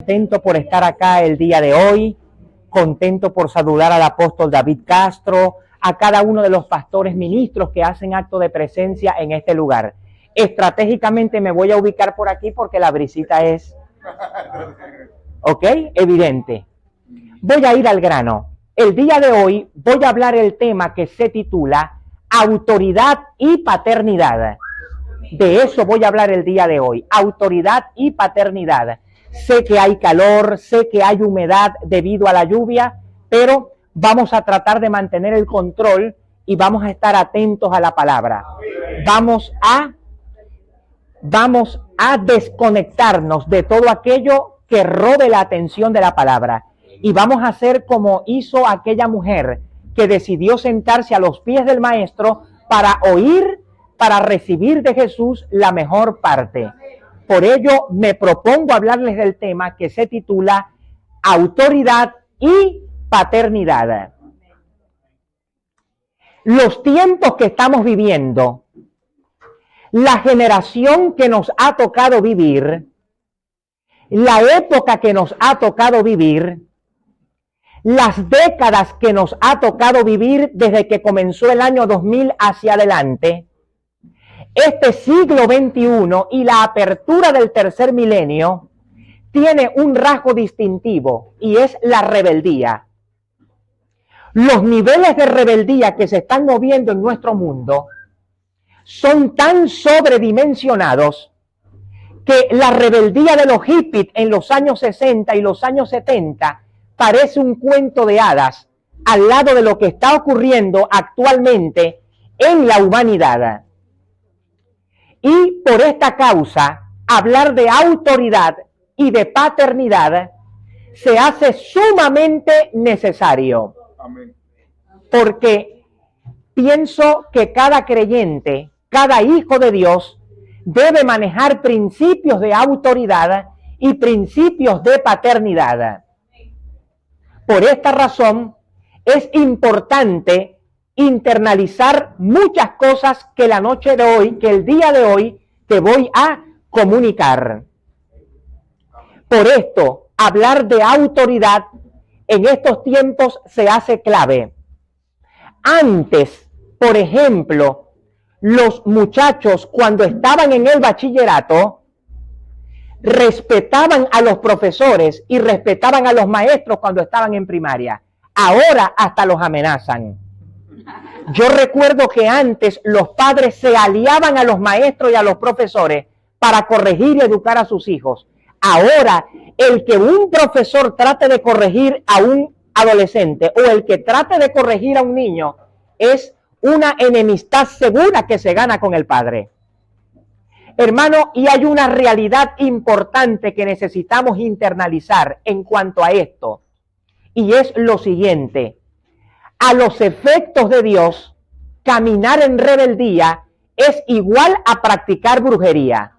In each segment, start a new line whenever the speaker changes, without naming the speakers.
Contento por estar acá el día de hoy, contento por saludar al apóstol David Castro, a cada uno de los pastores ministros que hacen acto de presencia en este lugar. Estratégicamente me voy a ubicar por aquí porque la brisita es, ¿ok? Evidente. Voy a ir al grano. El día de hoy voy a hablar el tema que se titula Autoridad y Paternidad. De eso voy a hablar el día de hoy, autoridad y paternidad. Sé que hay calor, sé que hay humedad debido a la lluvia, pero vamos a tratar de mantener el control y vamos a estar atentos a la palabra. Vamos a desconectarnos de todo aquello que robe la atención de la palabra. Y vamos a hacer como hizo aquella mujer que decidió sentarse a los pies del maestro para oír, para recibir de Jesús la mejor parte. Por ello me propongo hablarles del tema que se titula Autoridad y Paternidad. Los tiempos que estamos viviendo, la generación que nos ha tocado vivir, la época que nos ha tocado vivir, las décadas que nos ha tocado vivir desde que comenzó el año 2000 hacia adelante, este siglo XXI y la apertura del tercer milenio tiene un rasgo distintivo y es la rebeldía. Los niveles de rebeldía que se están moviendo en nuestro mundo son tan sobredimensionados que la rebeldía de los hippies en los años 60 y los años 70 parece un cuento de hadas al lado de lo que está ocurriendo actualmente en la humanidad. Y por esta causa, hablar de autoridad y de paternidad se hace sumamente necesario. Amén. Porque pienso que cada creyente, cada hijo de Dios, debe manejar principios de autoridad y principios de paternidad. Por esta razón, es importante internalizar muchas cosas que la noche de hoy, que el día de hoy, te voy a comunicar. Por esto, hablar de autoridad en estos tiempos se hace clave. Antes, por ejemplo, los muchachos cuando estaban en el bachillerato, respetaban a los profesores y respetaban a los maestros cuando estaban en primaria. Ahora hasta los amenazan. Yo recuerdo que antes los padres se aliaban a los maestros y a los profesores para corregir y educar a sus hijos. Ahora, el que un profesor trate de corregir a un adolescente o el que trate de corregir a un niño es una enemistad segura que se gana con el padre. Hermano, y hay una realidad importante que necesitamos internalizar en cuanto a esto, y es lo siguiente. A los efectos de Dios, caminar en rebeldía es igual a practicar brujería.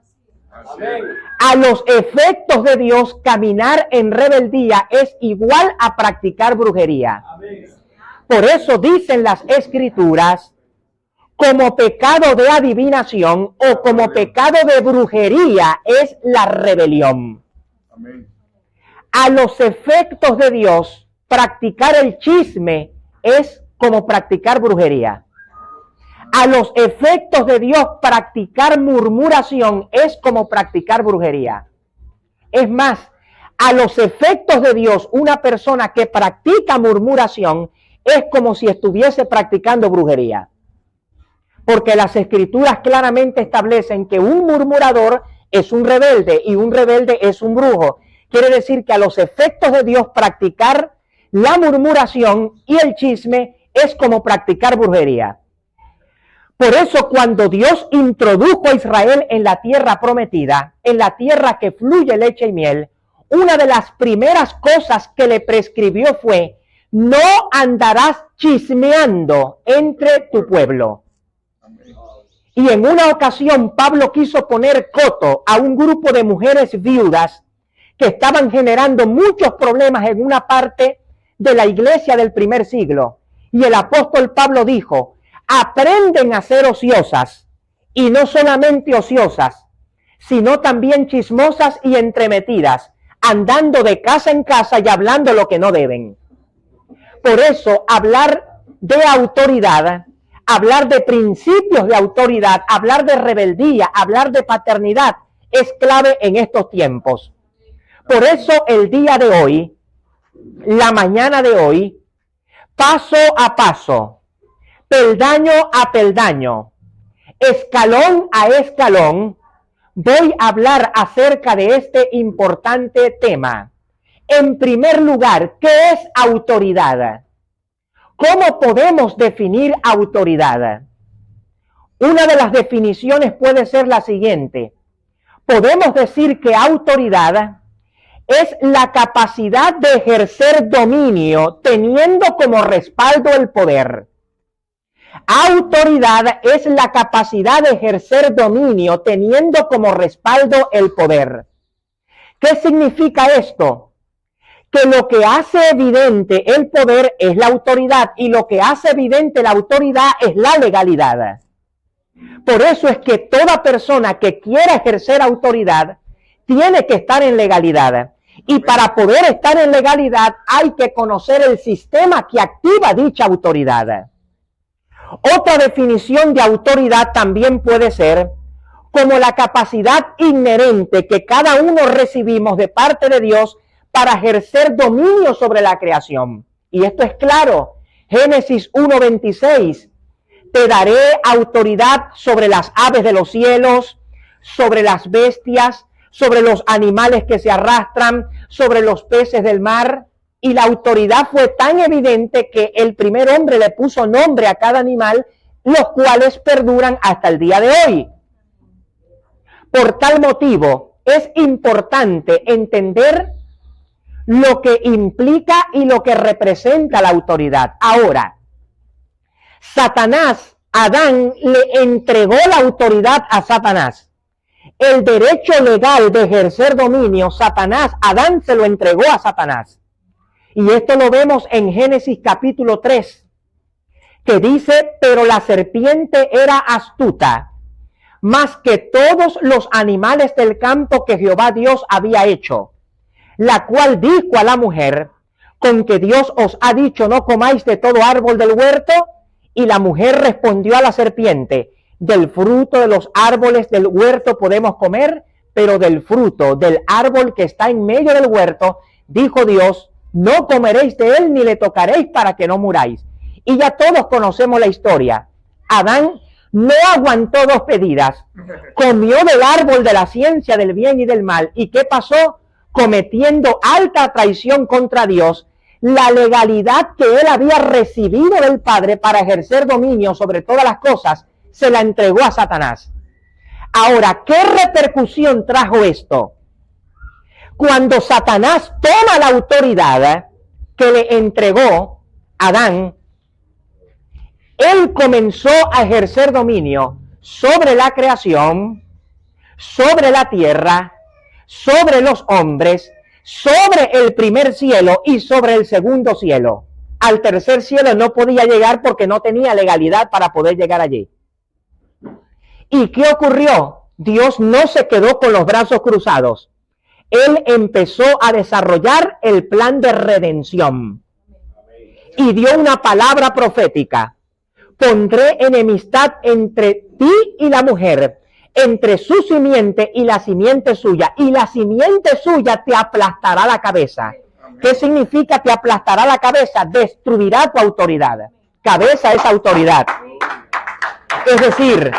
A los efectos de Dios, caminar en rebeldía es igual a practicar brujería. Por eso dicen las Escrituras, como pecado de adivinación o como pecado de brujería es la rebelión. A los efectos de Dios, practicar el chisme es como practicar brujería. A los efectos de Dios, practicar murmuración es como practicar brujería. Es más, a los efectos de Dios, una persona que practica murmuración es como si estuviese practicando brujería. Porque las Escrituras claramente establecen que un murmurador es un rebelde y un rebelde es un brujo. Quiere decir que a los efectos de Dios, practicar la murmuración y el chisme es como practicar brujería. Por eso cuando Dios introdujo a Israel en la tierra prometida, en la tierra que fluye leche y miel, una de las primeras cosas que le prescribió fue: no andarás chismeando entre tu pueblo. Y en una ocasión Pablo quiso poner coto a un grupo de mujeres viudas que estaban generando muchos problemas en una parte de la iglesia del primer siglo. Y el apóstol Pablo dijo: aprenden a ser ociosas, y no solamente ociosas, sino también chismosas y entremetidas, andando de casa en casa y hablando lo que no deben. Por eso, hablar de autoridad, hablar de principios de autoridad, hablar de rebeldía, hablar de paternidad, es clave en estos tiempos. Por eso, el día de hoy, la mañana de hoy, paso a paso, peldaño a peldaño, escalón a escalón, voy a hablar acerca de este importante tema. En primer lugar, ¿qué es autoridad? ¿Cómo podemos definir autoridad? Una de las definiciones puede ser la siguiente. Podemos decir que autoridad es la capacidad de ejercer dominio teniendo como respaldo el poder. Autoridad es la capacidad de ejercer dominio teniendo como respaldo el poder. ¿Qué significa esto? Que lo que hace evidente el poder es la autoridad y lo que hace evidente la autoridad es la legalidad. Por eso es que toda persona que quiera ejercer autoridad tiene que estar en legalidad. Y para poder estar en legalidad hay que conocer el sistema que activa dicha autoridad. Otra definición de autoridad también puede ser como la capacidad inherente que cada uno recibimos de parte de Dios para ejercer dominio sobre la creación. Y esto es claro. Génesis 1:26. Te daré autoridad sobre las aves de los cielos, sobre las bestias, sobre los animales que se arrastran, sobre los peces del mar. Y la autoridad fue tan evidente que el primer hombre le puso nombre a cada animal, los cuales perduran hasta el día de hoy. Por tal motivo, es importante entender lo que implica y lo que representa la autoridad. Ahora, Satanás, Adán le entregó la autoridad a Satanás. El derecho legal de ejercer dominio, Adán se lo entregó a Satanás. Y esto lo vemos en Génesis capítulo 3, que dice, pero la serpiente era astuta, más que todos los animales del campo que Jehová Dios había hecho, la cual dijo a la mujer, con que Dios os ha dicho, no comáis de todo árbol del huerto. Y la mujer respondió a la serpiente, del fruto de los árboles del huerto podemos comer, pero del fruto del árbol que está en medio del huerto, dijo Dios, no comeréis de él ni le tocaréis para que no muráis. Y ya todos conocemos la historia. Adán no aguantó 2 pedidas, comió del árbol de la ciencia del bien y del mal. ¿Y qué pasó? Cometiendo alta traición contra Dios, la legalidad que él había recibido del Padre para ejercer dominio sobre todas las cosas, se la entregó a Satanás. Ahora, ¿qué repercusión trajo esto? Cuando Satanás toma la autoridad que le entregó Adán, él comenzó a ejercer dominio sobre la creación, sobre la tierra, sobre los hombres, sobre el primer cielo y sobre el segundo cielo. Al tercer cielo no podía llegar porque no tenía legalidad para poder llegar allí. ¿Y qué ocurrió? Dios no se quedó con los brazos cruzados. Él empezó a desarrollar el plan de redención y dio una palabra profética. Pondré enemistad entre ti y la mujer, entre su simiente y la simiente suya, y la simiente suya te aplastará la cabeza. ¿Qué significa te aplastará la cabeza? Destruirá tu autoridad. Cabeza es autoridad. Es decir,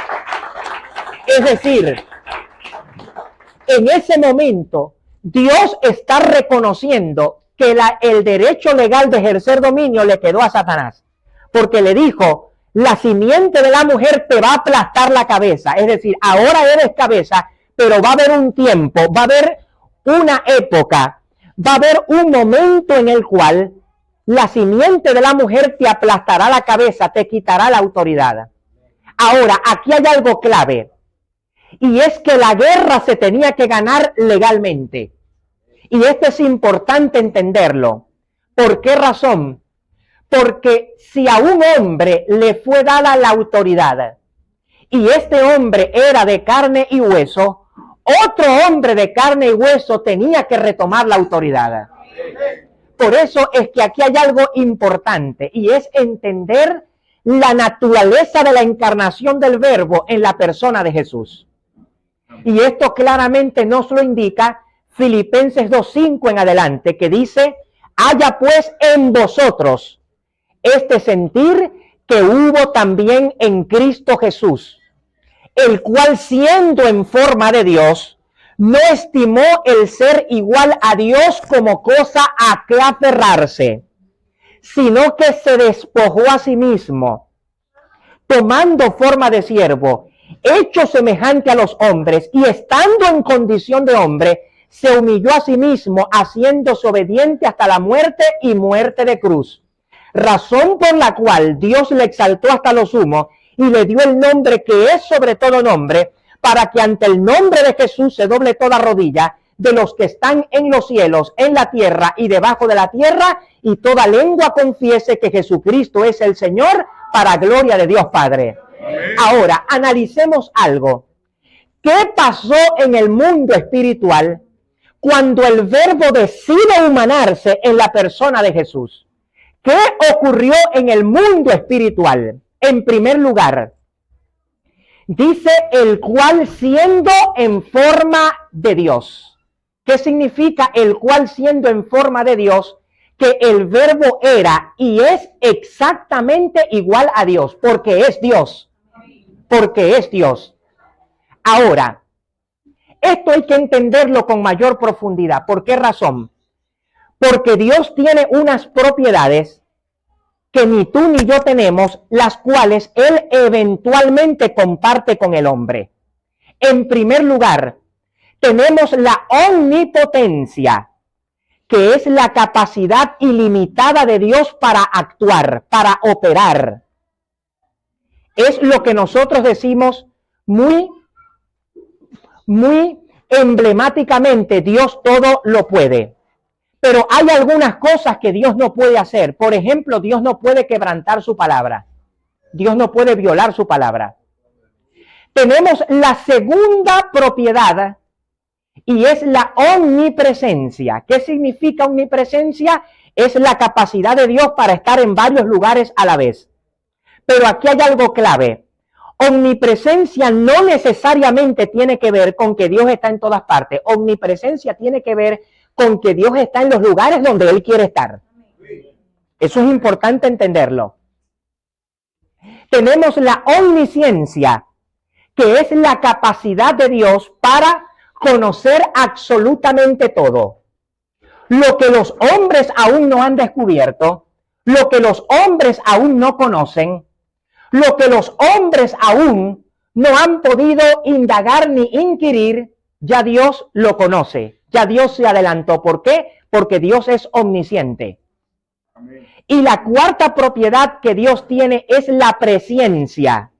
en ese momento, Dios está reconociendo que el derecho legal de ejercer dominio le quedó a Satanás, porque le dijo, la simiente de la mujer te va a aplastar la cabeza. Es decir, ahora eres cabeza, pero va a haber un tiempo, va a haber una época, va a haber un momento en el cual la simiente de la mujer te aplastará la cabeza, te quitará la autoridad. Ahora, aquí hay algo clave, y es que la guerra se tenía que ganar legalmente. Y esto es importante entenderlo. ¿Por qué razón? Porque si a un hombre le fue dada la autoridad y este hombre era de carne y hueso, otro hombre de carne y hueso tenía que retomar la autoridad. Por eso es que aquí hay algo importante y es entender la naturaleza de la encarnación del Verbo en la persona de Jesús. Y esto claramente nos lo indica Filipenses 2:5 en adelante, que dice: haya pues en vosotros este sentir que hubo también en Cristo Jesús, el cual siendo en forma de Dios, no estimó el ser igual a Dios como cosa a que aferrarse, sino que se despojó a sí mismo, tomando forma de siervo, hecho semejante a los hombres, y estando en condición de hombre, se humilló a sí mismo, haciéndose obediente hasta la muerte y muerte de cruz. Razón por la cual Dios le exaltó hasta lo sumo y le dio el nombre que es sobre todo nombre, para que ante el nombre de Jesús se doble toda rodilla de los que están en los cielos, en la tierra y debajo de la tierra, y toda lengua confiese que Jesucristo es el Señor, para gloria de Dios Padre. Ahora, analicemos algo. ¿Qué pasó en el mundo espiritual cuando el Verbo decide humanarse en la persona de Jesús? ¿Qué ocurrió en el mundo espiritual? En primer lugar, dice el cual siendo en forma de Dios. ¿Qué significa el cual siendo en forma de Dios? Que el Verbo era y es exactamente igual a Dios, porque es Dios. Porque es Dios. Ahora, esto hay que entenderlo con mayor profundidad. ¿Por qué razón? Porque Dios tiene unas propiedades que ni tú ni yo tenemos, las cuales Él eventualmente comparte con el hombre. En primer lugar, tenemos la omnipotencia, que es la capacidad ilimitada de Dios para actuar, para operar. Es lo que nosotros decimos muy emblemáticamente: Dios todo lo puede. Pero hay algunas cosas que Dios no puede hacer. Por ejemplo, Dios no puede quebrantar su palabra. Dios no puede violar su palabra. Tenemos la segunda propiedad y es la omnipresencia. ¿Qué significa omnipresencia? Es la capacidad de Dios para estar en varios lugares a la vez. Pero aquí hay algo clave. Omnipresencia no necesariamente tiene que ver con que Dios está en todas partes. Omnipresencia tiene que ver con que Dios está en los lugares donde Él quiere estar. Eso es importante entenderlo. Tenemos la omnisciencia, que es la capacidad de Dios para conocer absolutamente todo. Lo que los hombres aún no han descubierto, lo que los hombres aún no conocen, lo que los hombres aún no han podido indagar ni inquirir, ya Dios lo conoce. Ya Dios se adelantó. ¿Por qué? Porque Dios es omnisciente. Amén. Y la cuarta propiedad que Dios tiene es la presciencia.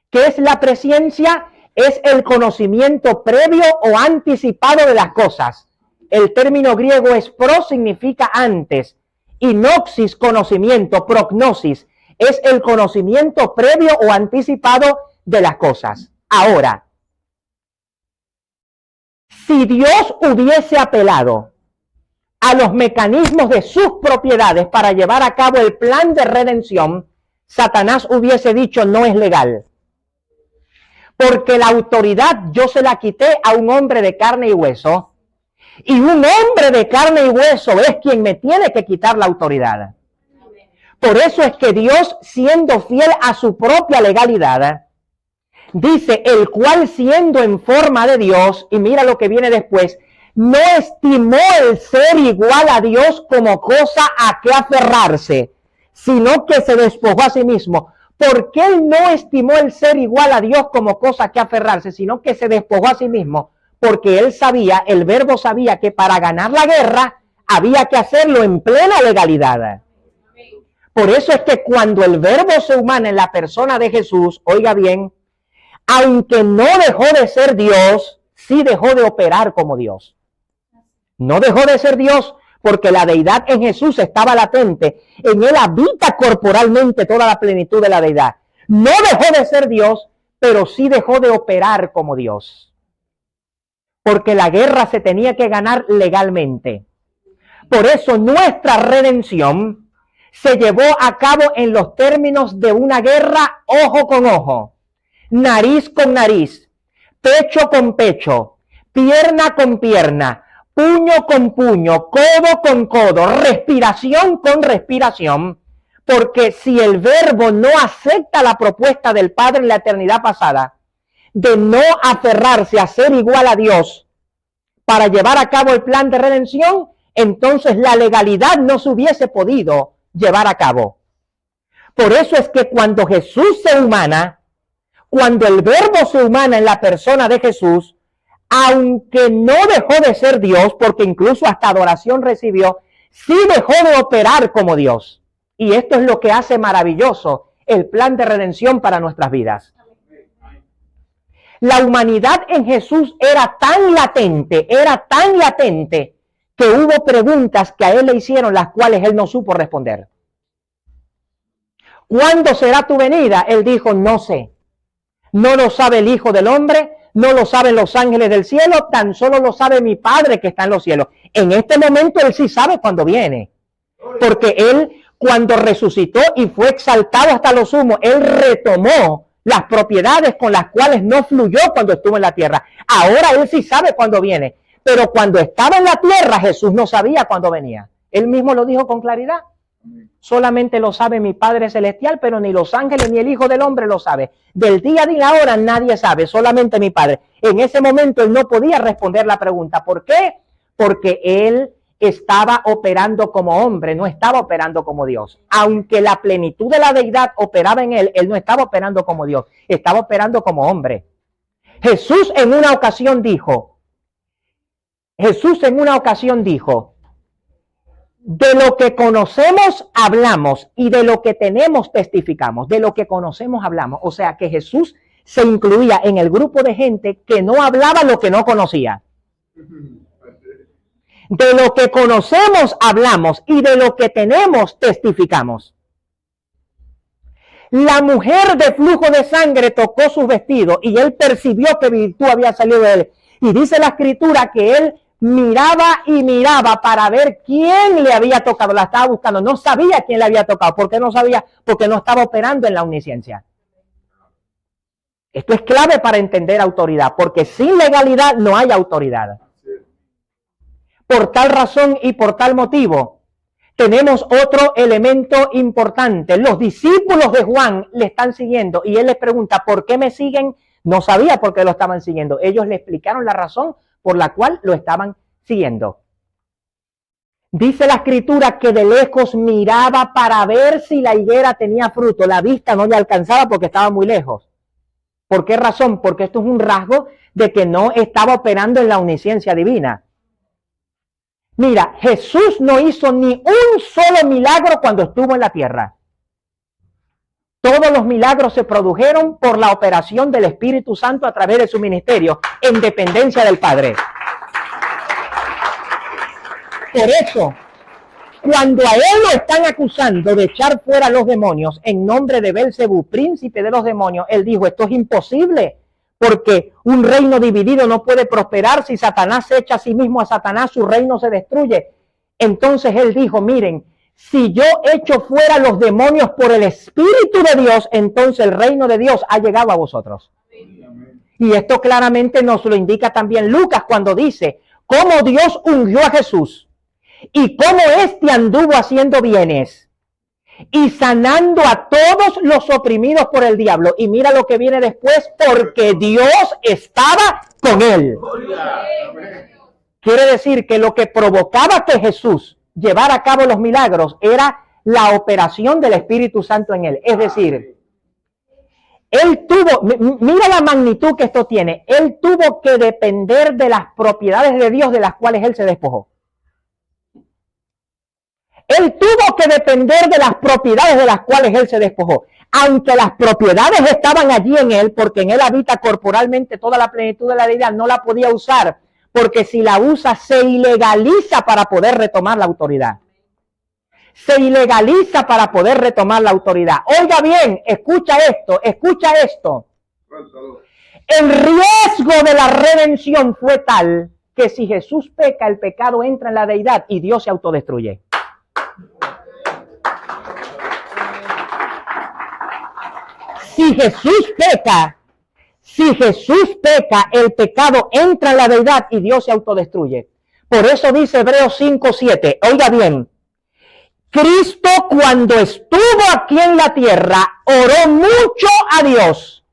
¿Qué es la presciencia? Es el conocimiento previo o anticipado de las cosas. El término griego es pro, significa antes, y noxis, conocimiento, prognosis, es el conocimiento previo o anticipado de las cosas. Ahora, si Dios hubiese apelado a los mecanismos de sus propiedades para llevar a cabo el plan de redención, Satanás hubiese dicho: no es legal. Porque la autoridad yo se la quité a un hombre de carne y hueso, y un hombre de carne y hueso es quien me tiene que quitar la autoridad. Por eso es que Dios, siendo fiel a su propia legalidad, dice: el cual siendo en forma de Dios, y mira lo que viene después, no estimó el ser igual a Dios como cosa a que aferrarse, sino que se despojó a sí mismo. ¿Por qué Él no estimó el ser igual a Dios como cosa a que aferrarse, sino que se despojó a sí mismo? Porque Él sabía, el Verbo sabía que para ganar la guerra había que hacerlo en plena legalidad. Por eso es que cuando el Verbo se humana en la persona de Jesús, oiga bien, aunque no dejó de ser Dios, sí dejó de operar como Dios. No dejó de ser Dios porque la deidad en Jesús estaba latente. En Él habita corporalmente toda la plenitud de la deidad. No dejó de ser Dios, pero sí dejó de operar como Dios. porque la guerra se tenía que ganar legalmente. Por eso nuestra redención se llevó a cabo en los términos de una guerra ojo con ojo, nariz con nariz, pecho con pecho, pierna con pierna, puño con puño, codo con codo, respiración con respiración, porque si el Verbo no acepta la propuesta del Padre en la eternidad pasada de no aferrarse a ser igual a Dios para llevar a cabo el plan de redención, entonces la legalidad no se hubiese podido llevar a cabo. Por eso es que cuando Jesús se humana, cuando el Verbo se humana en la persona de Jesús, aunque no dejó de ser Dios, porque incluso hasta adoración recibió, sí dejó de operar como Dios. Y esto es lo que hace maravilloso el plan de redención para nuestras vidas. La humanidad en Jesús era tan latente, que hubo preguntas que a él le hicieron, las cuales él no supo responder. ¿Cuándo será tu venida? Él dijo, no sé. No lo sabe el Hijo del Hombre, no lo saben los ángeles del cielo, tan solo lo sabe mi Padre que está en los cielos. En este momento él sí sabe cuándo viene, porque él, cuando resucitó y fue exaltado hasta lo sumo, él retomó las propiedades con las cuales no fluyó cuando estuvo en la tierra. Ahora él sí sabe cuándo viene, pero cuando estaba en la tierra Jesús no sabía cuándo venía. Él mismo lo dijo con claridad. Solamente lo sabe mi Padre Celestial, pero ni los ángeles ni el Hijo del Hombre lo sabe. Del día ni la hora nadie sabe, solamente mi Padre. En ese momento él no podía responder la pregunta. ¿Por qué? Porque él estaba operando como hombre, no estaba operando como Dios. Aunque la plenitud de la deidad operaba en él, él no estaba operando como Dios, estaba operando como hombre. Jesús en una ocasión dijo, de lo que conocemos hablamos y de lo que tenemos testificamos. De lo que conocemos hablamos. O sea que Jesús se incluía en el grupo de gente que no hablaba lo que no conocía. De lo que conocemos hablamos y de lo que tenemos testificamos. La mujer de flujo de sangre tocó sus vestidos y él percibió que virtud había salido de él. Y dice la escritura que él miraba y miraba para ver quién le había tocado, la estaba buscando, no sabía quién le había tocado. ¿Por qué no sabía? Porque no estaba operando en la omnisciencia. Esto es clave para entender autoridad, porque sin legalidad no hay autoridad. Por tal razón y por tal motivo, tenemos otro elemento importante. Los discípulos de Juan le están siguiendo y él les pregunta, ¿por qué me siguen? No sabía por qué lo estaban siguiendo. Ellos le explicaron la razón por la cual lo estaban siguiendo. Dice la escritura que de lejos miraba para ver si la higuera tenía fruto. La vista no le alcanzaba porque estaba muy lejos. ¿Por qué razón? Porque esto es un rasgo de que no estaba operando en la omnisciencia divina. Mira, Jesús no hizo ni un solo milagro cuando estuvo en la tierra. Todos los milagros se produjeron por la operación del Espíritu Santo a través de su ministerio, en dependencia del Padre. Por eso, cuando a él lo están acusando de echar fuera a los demonios en nombre de Belcebú, príncipe de los demonios, él dijo, esto es imposible, porque un reino dividido no puede prosperar. Si Satanás se echa a sí mismo a Satanás, su reino se destruye. Entonces él dijo, miren, si yo echo fuera los demonios por el Espíritu de Dios, entonces el reino de Dios ha llegado a vosotros. Y esto claramente nos lo indica también Lucas cuando dice, cómo Dios ungió a Jesús y cómo éste anduvo haciendo bienes y sanando a todos los oprimidos por el diablo. Y mira lo que viene después, porque Dios estaba con él. Quiere decir que lo que provocaba que Jesús llevara a cabo los milagros era la operación del Espíritu Santo en él. Es decir, él tuvo, mira la magnitud que esto tiene, él tuvo que depender de las propiedades de Dios de las cuales él se despojó. Él tuvo que depender de las propiedades de las cuales él se despojó. Aunque las propiedades estaban allí en él, porque en él habita corporalmente toda la plenitud de la deidad, no la podía usar, porque si la usa se ilegaliza para poder retomar la autoridad. Se ilegaliza para poder retomar la autoridad. Oiga bien, escucha esto, escucha esto. El riesgo de la redención fue tal que si Jesús peca, el pecado entra en la deidad y Dios se autodestruye. Si Jesús peca, el pecado entra en la deidad y Dios se autodestruye. Por eso dice Hebreos 5:7. Oiga bien, Cristo cuando estuvo aquí en la tierra oró mucho a Dios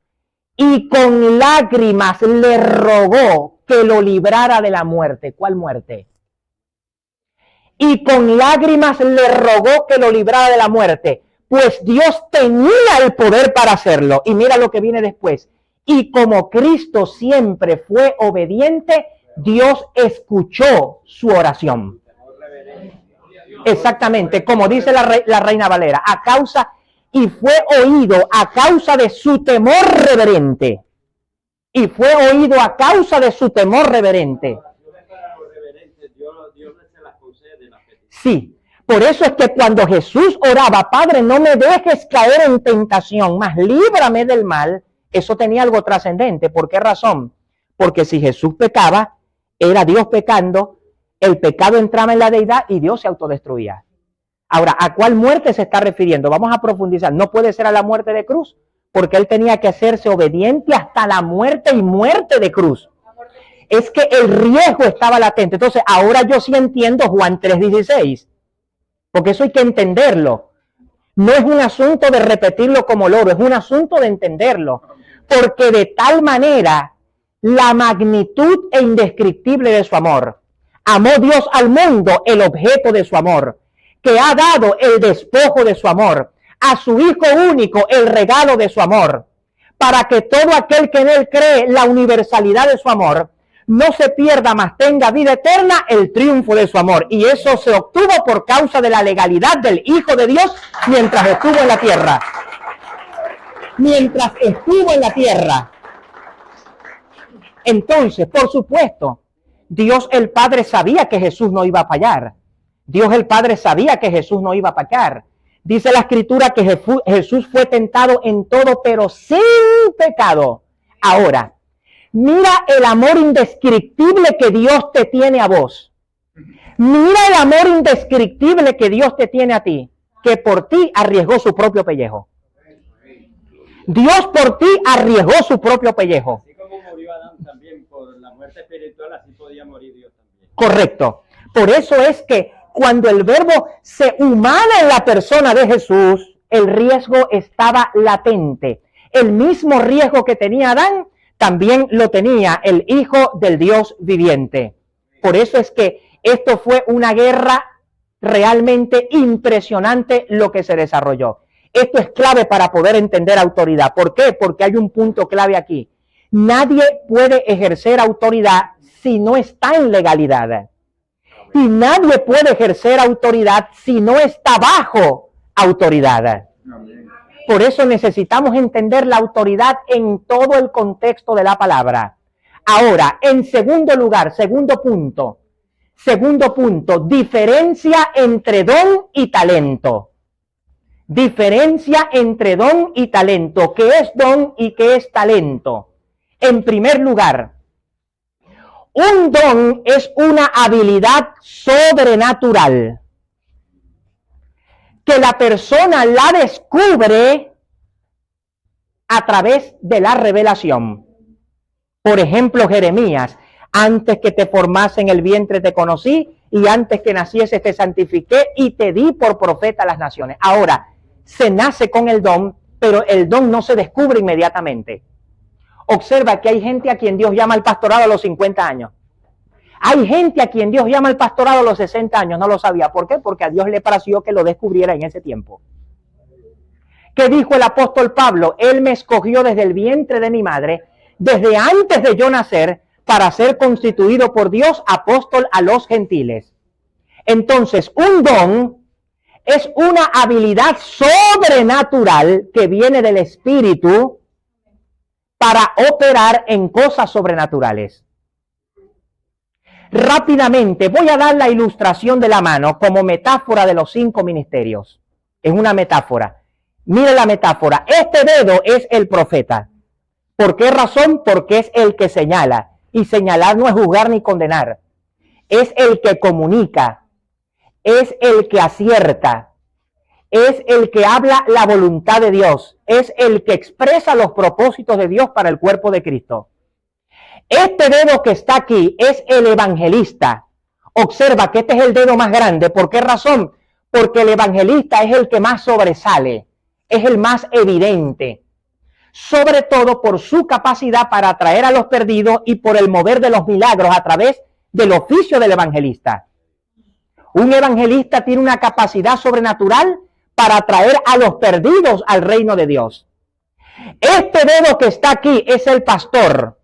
y con lágrimas le rogó que lo librara de la muerte. ¿Cuál muerte? Y con lágrimas le rogó que lo librara de la muerte. Pues Dios tenía el poder para hacerlo. Y mira lo que viene después. Y como Cristo siempre fue obediente, Dios escuchó su oración. Exactamente, como dice la Reina Valera, y fue oído a causa de su temor reverente. Y fue oído a causa de su temor reverente. Sí. Por eso es que cuando Jesús oraba, Padre, no me dejes caer en tentación, mas líbrame del mal, eso tenía algo trascendente. ¿Por qué razón? Porque si Jesús pecaba, era Dios pecando, el pecado entraba en la deidad y Dios se autodestruía. Ahora, ¿a cuál muerte se está refiriendo? Vamos a profundizar. No puede ser a la muerte de cruz, porque él tenía que hacerse obediente hasta la muerte y muerte de cruz. Es que el riesgo estaba latente. Entonces, ahora yo sí entiendo Juan 3:16. Porque eso hay que entenderlo. No es un asunto de repetirlo como loro, es un asunto de entenderlo. Porque de tal manera, la magnitud e indescriptible de su amor. Amó Dios al mundo, el objeto de su amor, que ha dado el despojo de su amor, a su Hijo único, el regalo de su amor, para que todo aquel que en él cree la universalidad de su amor, no se pierda, mas tenga vida eterna, el triunfo de su amor. Y eso se obtuvo por causa de la legalidad del Hijo de Dios mientras estuvo en la tierra. Mientras estuvo en la tierra. Entonces, por supuesto, Dios el Padre sabía que Jesús no iba a fallar. Dios el Padre sabía que Jesús no iba a pecar. Dice la Escritura que Jesús fue tentado en todo, pero sin pecado. Ahora, mira el amor indescriptible que Dios te tiene a vos. Mira el amor indescriptible que Dios te tiene a ti, que por ti arriesgó su propio pellejo. Dios por ti arriesgó su propio pellejo.
Así como murió Adán también por la muerte espiritual, así podía morir Dios también.
Correcto. Por eso es que cuando el verbo se humana en la persona de Jesús, el riesgo estaba latente. El mismo riesgo que tenía Adán, también lo tenía el Hijo del Dios viviente. Por eso es que esto fue una guerra realmente impresionante lo que se desarrolló. Esto es clave para poder entender autoridad. ¿Por qué? Porque hay un punto clave aquí. Nadie puede ejercer autoridad si no está en legalidad. Y nadie puede ejercer autoridad si no está bajo autoridad. Por eso necesitamos entender la autoridad en todo el contexto de la palabra. Ahora, en segundo lugar, segundo punto, diferencia entre don y talento. Diferencia entre don y talento. ¿Qué es don y qué es talento? En primer lugar, un don es una habilidad sobrenatural que la persona la descubre a través de la revelación. Por ejemplo, Jeremías, antes que te formase en el vientre te conocí, y antes que nacieses te santifiqué y te di por profeta a las naciones. Ahora, se nace con el don, pero el don no se descubre inmediatamente. Observa que hay gente a quien Dios llama al pastorado a los 50 años. Hay gente a quien Dios llama al pastorado a los 60 años, no lo sabía. ¿Por qué? Porque a Dios le pareció que lo descubriera en ese tiempo. ¿Qué dijo el apóstol Pablo? Él me escogió desde el vientre de mi madre, desde antes de yo nacer, para ser constituido por Dios apóstol a los gentiles. Entonces, un don es una habilidad sobrenatural que viene del Espíritu para operar en cosas sobrenaturales. Rápidamente voy a dar la ilustración de la mano como metáfora de los 5 ministerios. Es una metáfora. Mire la metáfora. Este dedo es el profeta. ¿Por qué razón? Porque es el que señala. Y señalar no es juzgar ni condenar. Es el que comunica. Es el que acierta. Es el que habla la voluntad de Dios. Es el que expresa los propósitos de Dios para el cuerpo de Cristo. Este dedo que está aquí es el evangelista. Observa que este es el dedo más grande. ¿Por qué razón? Porque el evangelista es el que más sobresale. Es el más evidente. Sobre todo por su capacidad para atraer a los perdidos y por el mover de los milagros a través del oficio del evangelista. Un evangelista tiene una capacidad sobrenatural para atraer a los perdidos al reino de Dios. Este dedo que está aquí es el pastor.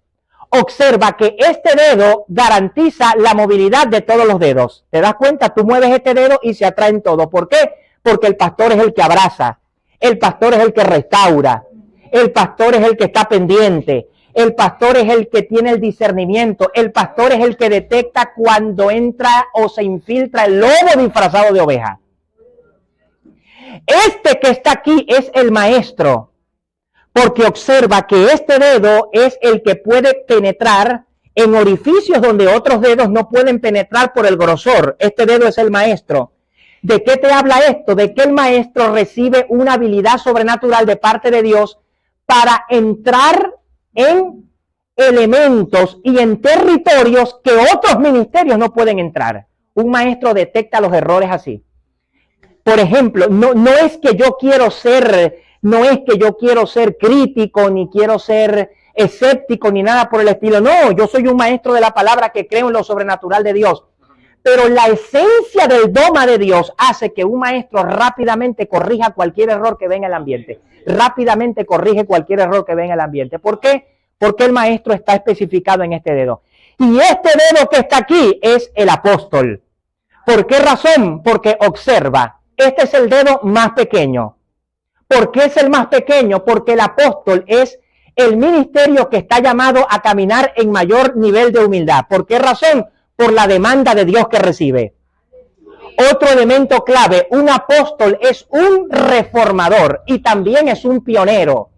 Observa que este dedo garantiza la movilidad de todos los dedos. ¿Te das cuenta? Tú mueves este dedo y se atraen todos. ¿Por qué? Porque el pastor es el que abraza. El pastor es el que restaura. El pastor es el que está pendiente. El pastor es el que tiene el discernimiento. El pastor es el que detecta cuando entra o se infiltra el lobo disfrazado de oveja. Este que está aquí es el maestro. Porque observa que este dedo es el que puede penetrar en orificios donde otros dedos no pueden penetrar por el grosor. Este dedo es el maestro. ¿De qué te habla esto? De que el maestro recibe una habilidad sobrenatural de parte de Dios para entrar en elementos y en territorios que otros ministerios no pueden entrar. Un maestro detecta los errores así. Por ejemplo, no es que yo quiero ser crítico, ni quiero ser escéptico, ni nada por el estilo. No, yo soy un maestro de la palabra que creo en lo sobrenatural de Dios. Pero la esencia del dogma de Dios hace que un maestro rápidamente corrija cualquier error que venga en el ambiente. Rápidamente corrige cualquier error que venga en el ambiente. ¿Por qué? Porque el maestro está especificado en este dedo. Y este dedo que está aquí es el apóstol. ¿Por qué razón? Porque observa, este es el dedo más pequeño. ¿Por qué es el más pequeño? Porque el apóstol es el ministerio que está llamado a caminar en mayor nivel de humildad. ¿Por qué razón? Por la demanda de Dios que recibe. Otro elemento clave, un apóstol es un reformador y también es un pionero.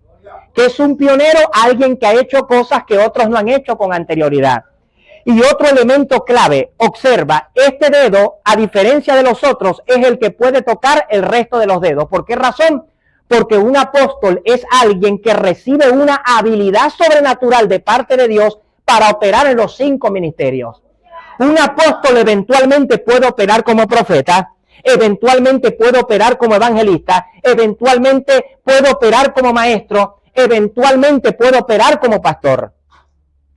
¿Qué es un pionero? Alguien que ha hecho cosas que otros no han hecho con anterioridad. Y otro elemento clave, observa, este dedo, a diferencia de los otros, es el que puede tocar el resto de los dedos. ¿Por qué razón? Porque un apóstol es alguien que recibe una habilidad sobrenatural de parte de Dios para operar en los 5 ministerios. Un apóstol eventualmente puede operar como profeta, eventualmente puede operar como evangelista, eventualmente puede operar como maestro, eventualmente puede operar como pastor.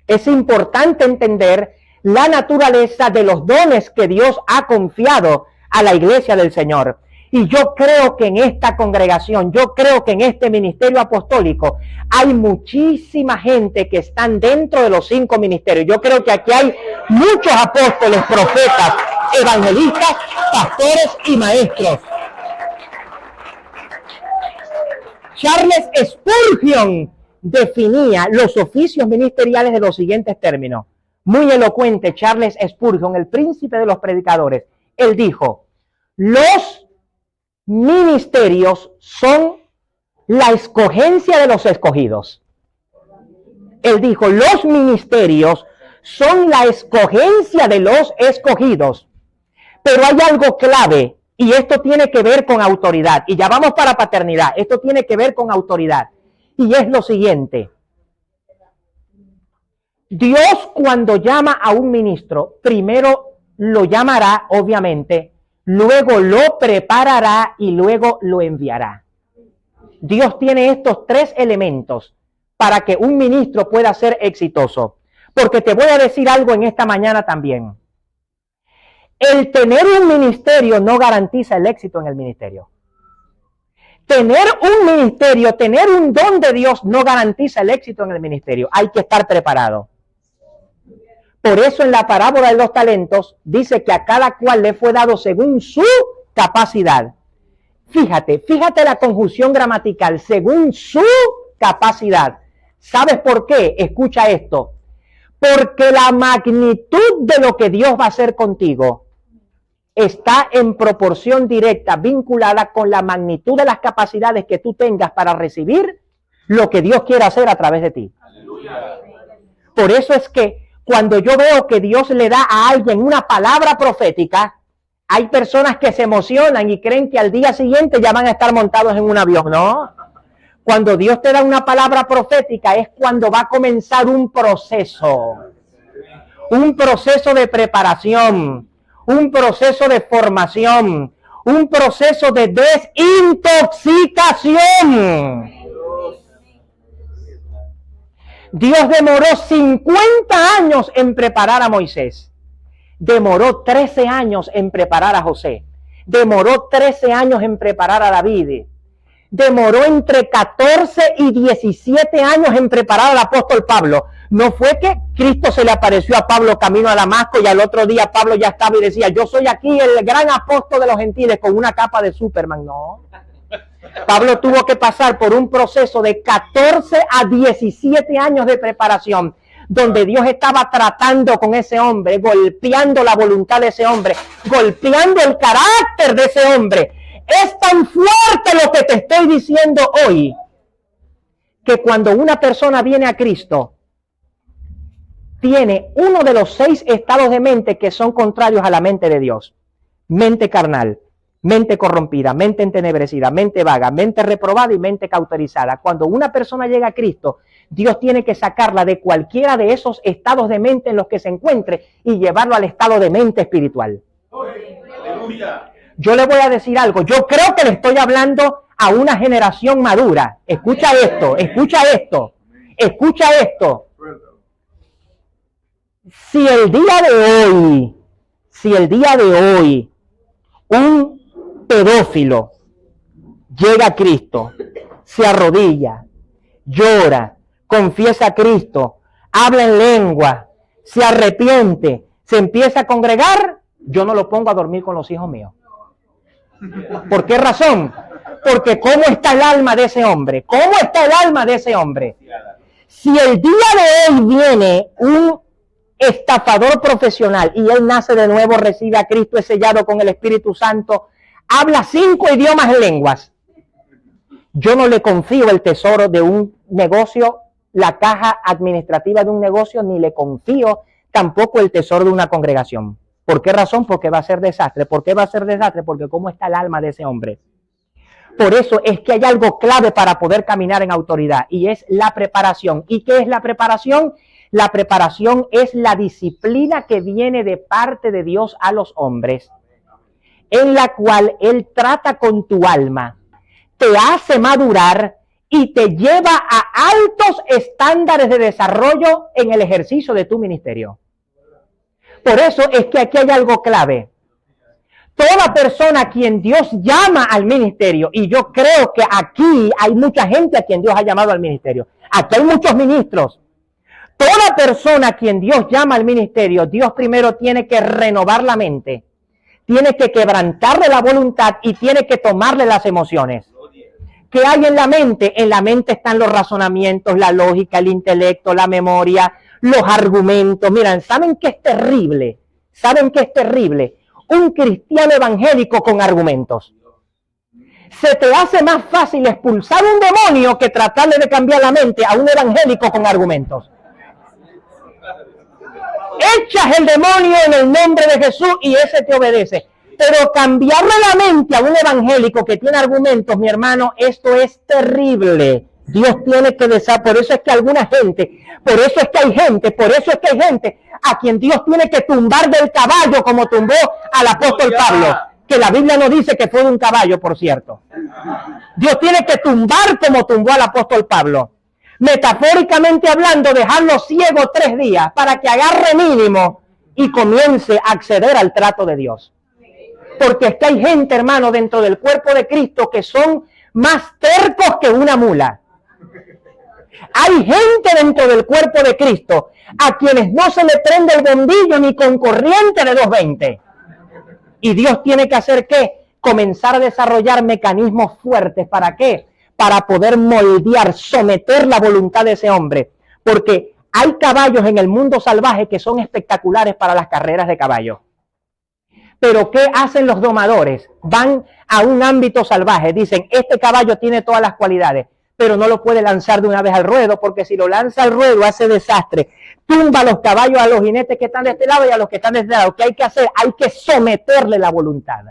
Es importante entender la naturaleza de los dones que Dios ha confiado a la iglesia del Señor. Y yo creo que en esta congregación, yo creo que en este ministerio apostólico hay muchísima gente que están dentro de los 5 ministerios. Yo creo que aquí hay muchos apóstoles, profetas, evangelistas, pastores y maestros. Charles Spurgeon definía los oficios ministeriales de los siguientes términos. Muy elocuente Charles Spurgeon, el príncipe de los predicadores. Él dijo, los ministerios son la escogencia de los escogidos. Él dijo, los ministerios son la escogencia de los escogidos. Pero hay algo clave, y esto tiene que ver con autoridad. Y ya vamos para paternidad. Esto tiene que ver con autoridad. Y es lo siguiente. Dios, cuando llama a un ministro, primero lo llamará, obviamente, luego lo preparará y luego lo enviará. Dios tiene estos 3 elementos para que un ministro pueda ser exitoso. Porque te voy a decir algo en esta mañana también. El tener un ministerio no garantiza el éxito en el ministerio. Tener un ministerio, tener un don de Dios no garantiza el éxito en el ministerio. Hay que estar preparado. Por eso en la parábola de los talentos dice que a cada cual le fue dado según su capacidad. Fíjate la conjunción gramatical, según su capacidad. ¿Sabes por qué? Escucha esto. Porque la magnitud de lo que Dios va a hacer contigo está en proporción directa, vinculada con la magnitud de las capacidades que tú tengas para recibir lo que Dios quiere hacer a través de ti. Por eso es que cuando yo veo que Dios le da a alguien una palabra profética, hay personas que se emocionan y creen que al día siguiente ya van a estar montados en un avión. No. Cuando Dios te da una palabra profética es cuando va a comenzar un proceso de preparación, un proceso de formación, un proceso de desintoxicación. Dios demoró 50 años en preparar a Moisés. Demoró 13 años en preparar a José. Demoró 13 años en preparar a David. Demoró entre 14 y 17 años en preparar al apóstol Pablo. No fue que Cristo se le apareció a Pablo camino a Damasco y al otro día Pablo ya estaba y decía, yo soy aquí el gran apóstol de los gentiles con una capa de Superman. No. Pablo tuvo que pasar por un proceso de 14 a 17 años de preparación, donde Dios estaba tratando con ese hombre, golpeando la voluntad de ese hombre, golpeando el carácter de ese hombre. Es tan fuerte lo que te estoy diciendo hoy, que cuando una persona viene a Cristo, tiene uno de los 6 estados de mente que son contrarios a la mente de Dios. Mente carnal, mente corrompida, mente entenebrecida, mente vaga, mente reprobada y mente cauterizada. Cuando una persona llega a Cristo, Dios tiene que sacarla de cualquiera de esos estados de mente en los que se encuentre y llevarlo al estado de mente espiritual.
Aleluya.
Yo le voy a decir algo. Yo creo que le estoy hablando a una generación madura. Escucha esto, escucha esto, escucha esto. Si el día de hoy, un pedófilo llega a Cristo, se arrodilla, llora, confiesa a Cristo, habla en lengua, se arrepiente, se empieza a congregar, yo no lo pongo a dormir con los hijos míos. ¿Por qué razón? Porque ¿cómo está el alma de ese hombre? ¿Cómo está el alma de ese hombre? Si el día de hoy viene un estafador profesional y él nace de nuevo, recibe a Cristo, es sellado con el Espíritu Santo, habla 5 idiomas en lenguas, yo no le confío el tesoro de un negocio, la caja administrativa de un negocio, ni le confío tampoco el tesoro de una congregación. ¿Por qué razón? Porque va a ser desastre. ¿Por qué va a ser desastre? Porque ¿cómo está el alma de ese hombre? Por eso es que hay algo clave para poder caminar en autoridad y es la preparación. ¿Y qué es la preparación? La preparación es la disciplina que viene de parte de Dios a los hombres, en la cual Él trata con tu alma, te hace madurar y te lleva a altos estándares de desarrollo en el ejercicio de tu ministerio. Por eso es que aquí hay algo clave. Toda persona a quien Dios llama al ministerio, y yo creo que aquí hay mucha gente a quien Dios ha llamado al ministerio. Aquí hay muchos ministros. Toda persona a quien Dios llama al ministerio, Dios primero tiene que renovar la mente, tiene que quebrantarle la voluntad y tiene que tomarle las emociones. ¿Qué hay en la mente? En la mente están los razonamientos, la lógica, el intelecto, la memoria, los argumentos. Miren, ¿saben qué es terrible? ¿Saben qué es terrible? Un cristiano evangélico con argumentos. Se te hace más fácil expulsar un demonio que tratarle de cambiar la mente a un evangélico con argumentos. Echas el demonio en el nombre de Jesús y ese te obedece. Pero cambiarle la mente a un evangélico que tiene argumentos, mi hermano, esto es terrible. Dios tiene que por eso es que alguna gente, por eso es que hay gente a quien Dios tiene que tumbar del caballo como tumbó al apóstol Pablo, que la Biblia no dice que fue de un caballo, por cierto. Dios tiene que tumbar como tumbó al apóstol Pablo. Metafóricamente hablando, dejarlo ciego 3 días para que agarre mínimo y comience a acceder al trato de Dios. Porque es que hay gente, hermano, dentro del cuerpo de Cristo que son más tercos que una mula. Hay gente dentro del cuerpo de Cristo a quienes no se le prende el bombillo ni con corriente de 220. Y Dios tiene que hacer ¿qué? Comenzar a desarrollar mecanismos fuertes. ¿Para qué? Para poder moldear, someter la voluntad de ese hombre. Porque hay caballos en el mundo salvaje que son espectaculares para las carreras de caballo. Pero ¿qué hacen los domadores? Van a un ámbito salvaje, dicen, este caballo tiene todas las cualidades, pero no lo puede lanzar de una vez al ruedo, porque si lo lanza al ruedo hace desastre. Tumba a los caballos, a los jinetes que están de este lado y a los que están de este lado. ¿Qué hay que hacer? Hay que someterle la voluntad.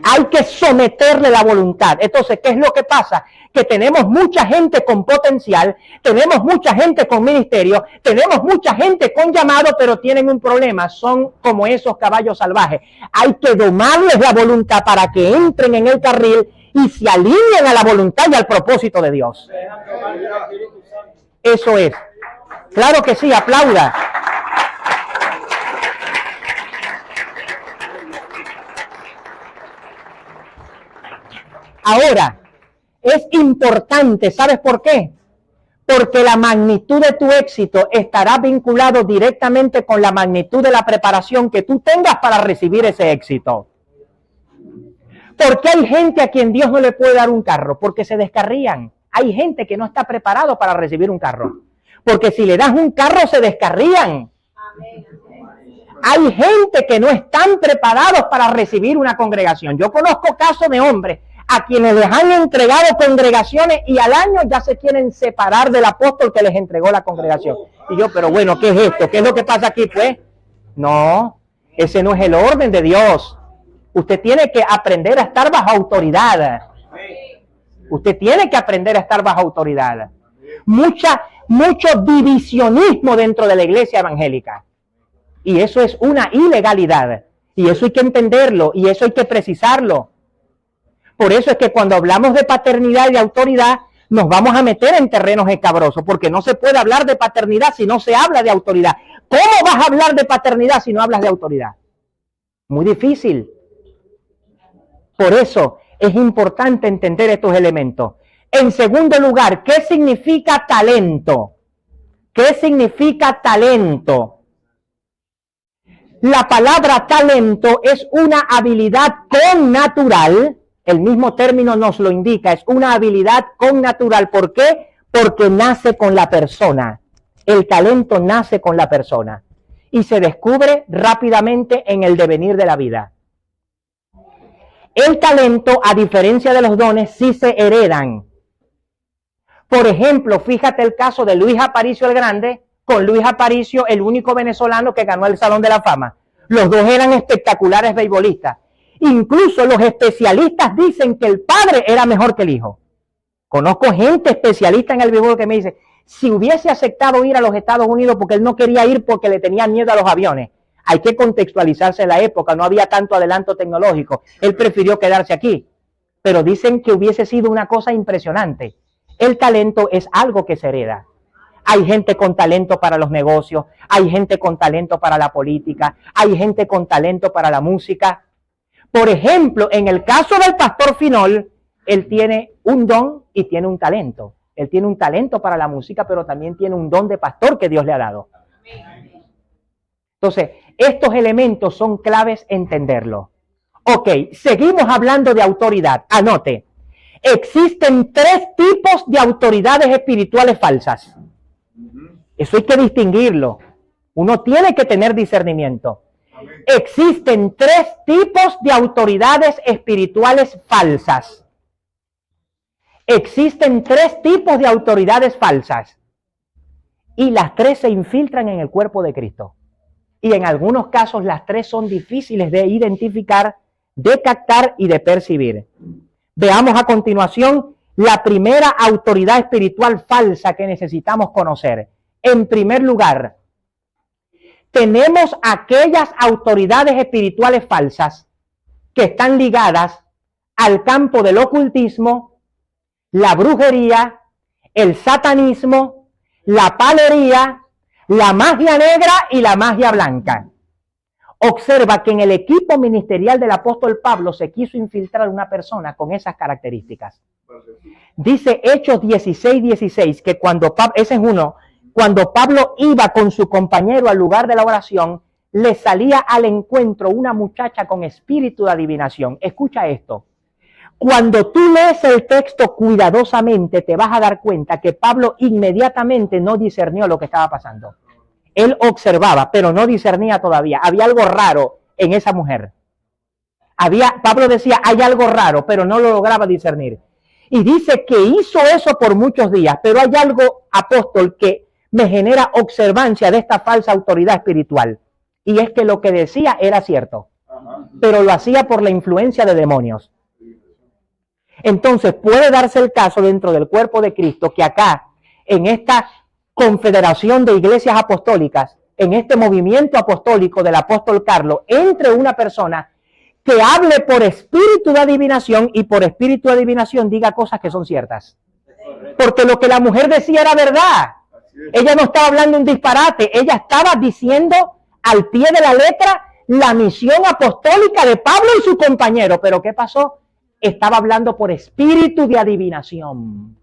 Hay que someterle la voluntad. Entonces, ¿qué es lo que pasa? Que tenemos mucha gente con potencial, tenemos mucha gente con ministerio, tenemos mucha gente con llamado, pero tienen un problema. Son como esos caballos salvajes. Hay que domarles la voluntad para que entren en el carril y se alineen a la voluntad y al propósito de Dios. Eso es. Claro que sí, aplauda. Ahora, es importante, ¿sabes por qué? Porque la magnitud de tu éxito estará vinculado directamente con la magnitud de la preparación que tú tengas para recibir ese éxito. Porque hay gente a quien Dios no le puede dar un carro, porque se descarrían. Hay gente que no está preparado para recibir un carro, porque si le das un carro se descarrían. Hay gente que no están preparados para recibir una congregación. Yo conozco casos de hombres a quienes les han entregado congregaciones y al año ya se quieren separar del apóstol que les entregó la congregación. Y yo, pero bueno, ¿qué es esto? ¿Qué es lo que pasa aquí, pues? No, ese no es el orden de Dios. Usted tiene que aprender a estar bajo autoridad. Usted tiene que aprender a estar bajo autoridad. Mucho divisionismo dentro de la iglesia evangélica. Y eso es una ilegalidad. Y eso hay que entenderlo. Y eso hay que precisarlo. Por eso es que cuando hablamos de paternidad y de autoridad, nos vamos a meter en terrenos escabrosos, porque no se puede hablar de paternidad si no se habla de autoridad. ¿Cómo vas a hablar de paternidad si no hablas de autoridad? Muy difícil. Por eso es importante entender estos elementos. En segundo lugar, ¿qué significa talento? ¿Qué significa talento? La palabra talento es una habilidad connatural. El mismo término nos lo indica, es una habilidad connatural. ¿Por qué? Porque nace con la persona. El talento nace con la persona y se descubre rápidamente en el devenir de la vida. El talento, a diferencia de los dones, sí se heredan. Por ejemplo, fíjate el caso de Luis Aparicio el Grande con Luis Aparicio, el único venezolano que ganó el Salón de la Fama. Los dos eran espectaculares beisbolistas. Incluso los especialistas dicen que el padre era mejor que el hijo. Conozco gente especialista en el béisbol que me dice, si hubiese aceptado ir a los Estados Unidos porque él no quería ir porque le tenía miedo a los aviones. Hay que contextualizarse la época, no había tanto adelanto tecnológico. Él prefirió quedarse aquí. Pero dicen que hubiese sido una cosa impresionante. El talento es algo que se hereda. Hay gente con talento para los negocios, hay gente con talento para la política, hay gente con talento para la música. Por ejemplo, en el caso del pastor Finol, él tiene un don y tiene un talento. Él tiene un talento para la música, pero también tiene un don de pastor que Dios le ha dado. Entonces, estos elementos son claves entenderlo. Ok, seguimos hablando de autoridad. Anote, existen 3 tipos de autoridades espirituales falsas. Eso hay que distinguirlo. Uno tiene que tener discernimiento. Existen 3 tipos de autoridades espirituales falsas. Existen 3 tipos de autoridades falsas. Y las 3 se infiltran en el cuerpo de Cristo. Y en algunos casos las 3 son difíciles de identificar, de captar y de percibir. Veamos a continuación la primera autoridad espiritual falsa que necesitamos conocer. En primer lugar, tenemos aquellas autoridades espirituales falsas que están ligadas al campo del ocultismo, la brujería, el satanismo, la palería, la magia negra y la magia blanca. Observa que en el equipo ministerial del apóstol Pablo se quiso infiltrar una persona con esas características. Dice Hechos 16:16 que cuando Pablo iba con su compañero al lugar de la oración, le salía al encuentro una muchacha con espíritu de adivinación. Escucha esto. Cuando tú lees el texto cuidadosamente, te vas a dar cuenta que Pablo inmediatamente no discernió lo que estaba pasando. Él observaba, pero no discernía todavía. Había algo raro en esa mujer. Pablo decía, hay algo raro, pero no lo lograba discernir. Y dice que hizo eso por muchos días, pero hay algo, apóstol, que me genera observancia de esta falsa autoridad espiritual. Y es que lo que decía era cierto, pero lo hacía por la influencia de demonios. Entonces puede darse el caso dentro del cuerpo de Cristo que acá, en esta confederación de iglesias apostólicas, en este movimiento apostólico del apóstol Carlos, entre una persona que hable por espíritu de adivinación y por espíritu de adivinación diga cosas que son ciertas. Porque lo que la mujer decía era verdad. Ella no estaba hablando un disparate, ella estaba diciendo al pie de la letra la misión apostólica de Pablo y su compañero. Pero ¿qué pasó? Estaba hablando por espíritu de adivinación.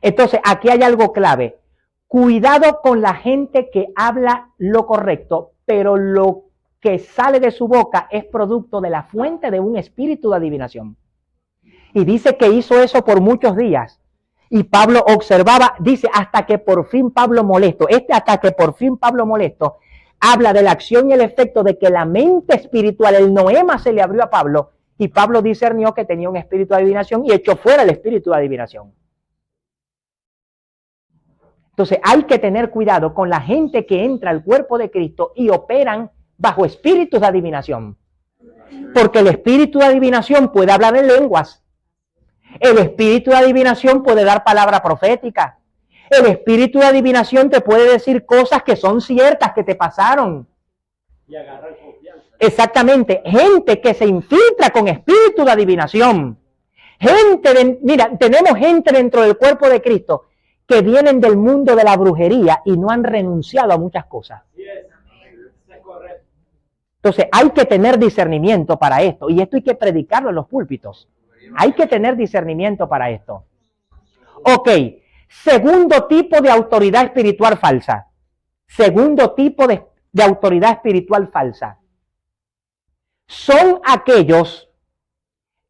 Entonces, aquí hay algo clave. Cuidado con la gente que habla lo correcto, pero lo que sale de su boca es producto de la fuente de un espíritu de adivinación. Y dice que hizo eso por muchos días. Y Pablo observaba, dice, hasta que por fin Pablo molesto. Hasta que por fin Pablo molesto, habla de la acción y el efecto de que la mente espiritual, el noema, se le abrió a Pablo. Y Pablo discernió que tenía un espíritu de adivinación y echó fuera el espíritu de adivinación. Entonces hay que tener cuidado con la gente que entra al cuerpo de Cristo y operan bajo espíritus de adivinación. Porque el espíritu de adivinación puede hablar en lenguas. El espíritu de adivinación puede dar palabra profética. El espíritu de adivinación te puede decir cosas que son ciertas, que te pasaron.
Y agarrar confianza.
Exactamente. Gente que se infiltra con espíritu de adivinación. Mira, tenemos gente dentro del cuerpo de Cristo que vienen del mundo de la brujería y no han renunciado a muchas cosas.
Sí, es correcto.
Entonces hay que tener discernimiento para esto, y esto hay que predicarlo en los púlpitos. Hay que tener discernimiento para esto. Ok, segundo tipo de autoridad espiritual falsa. Segundo tipo de autoridad espiritual falsa. Son aquellos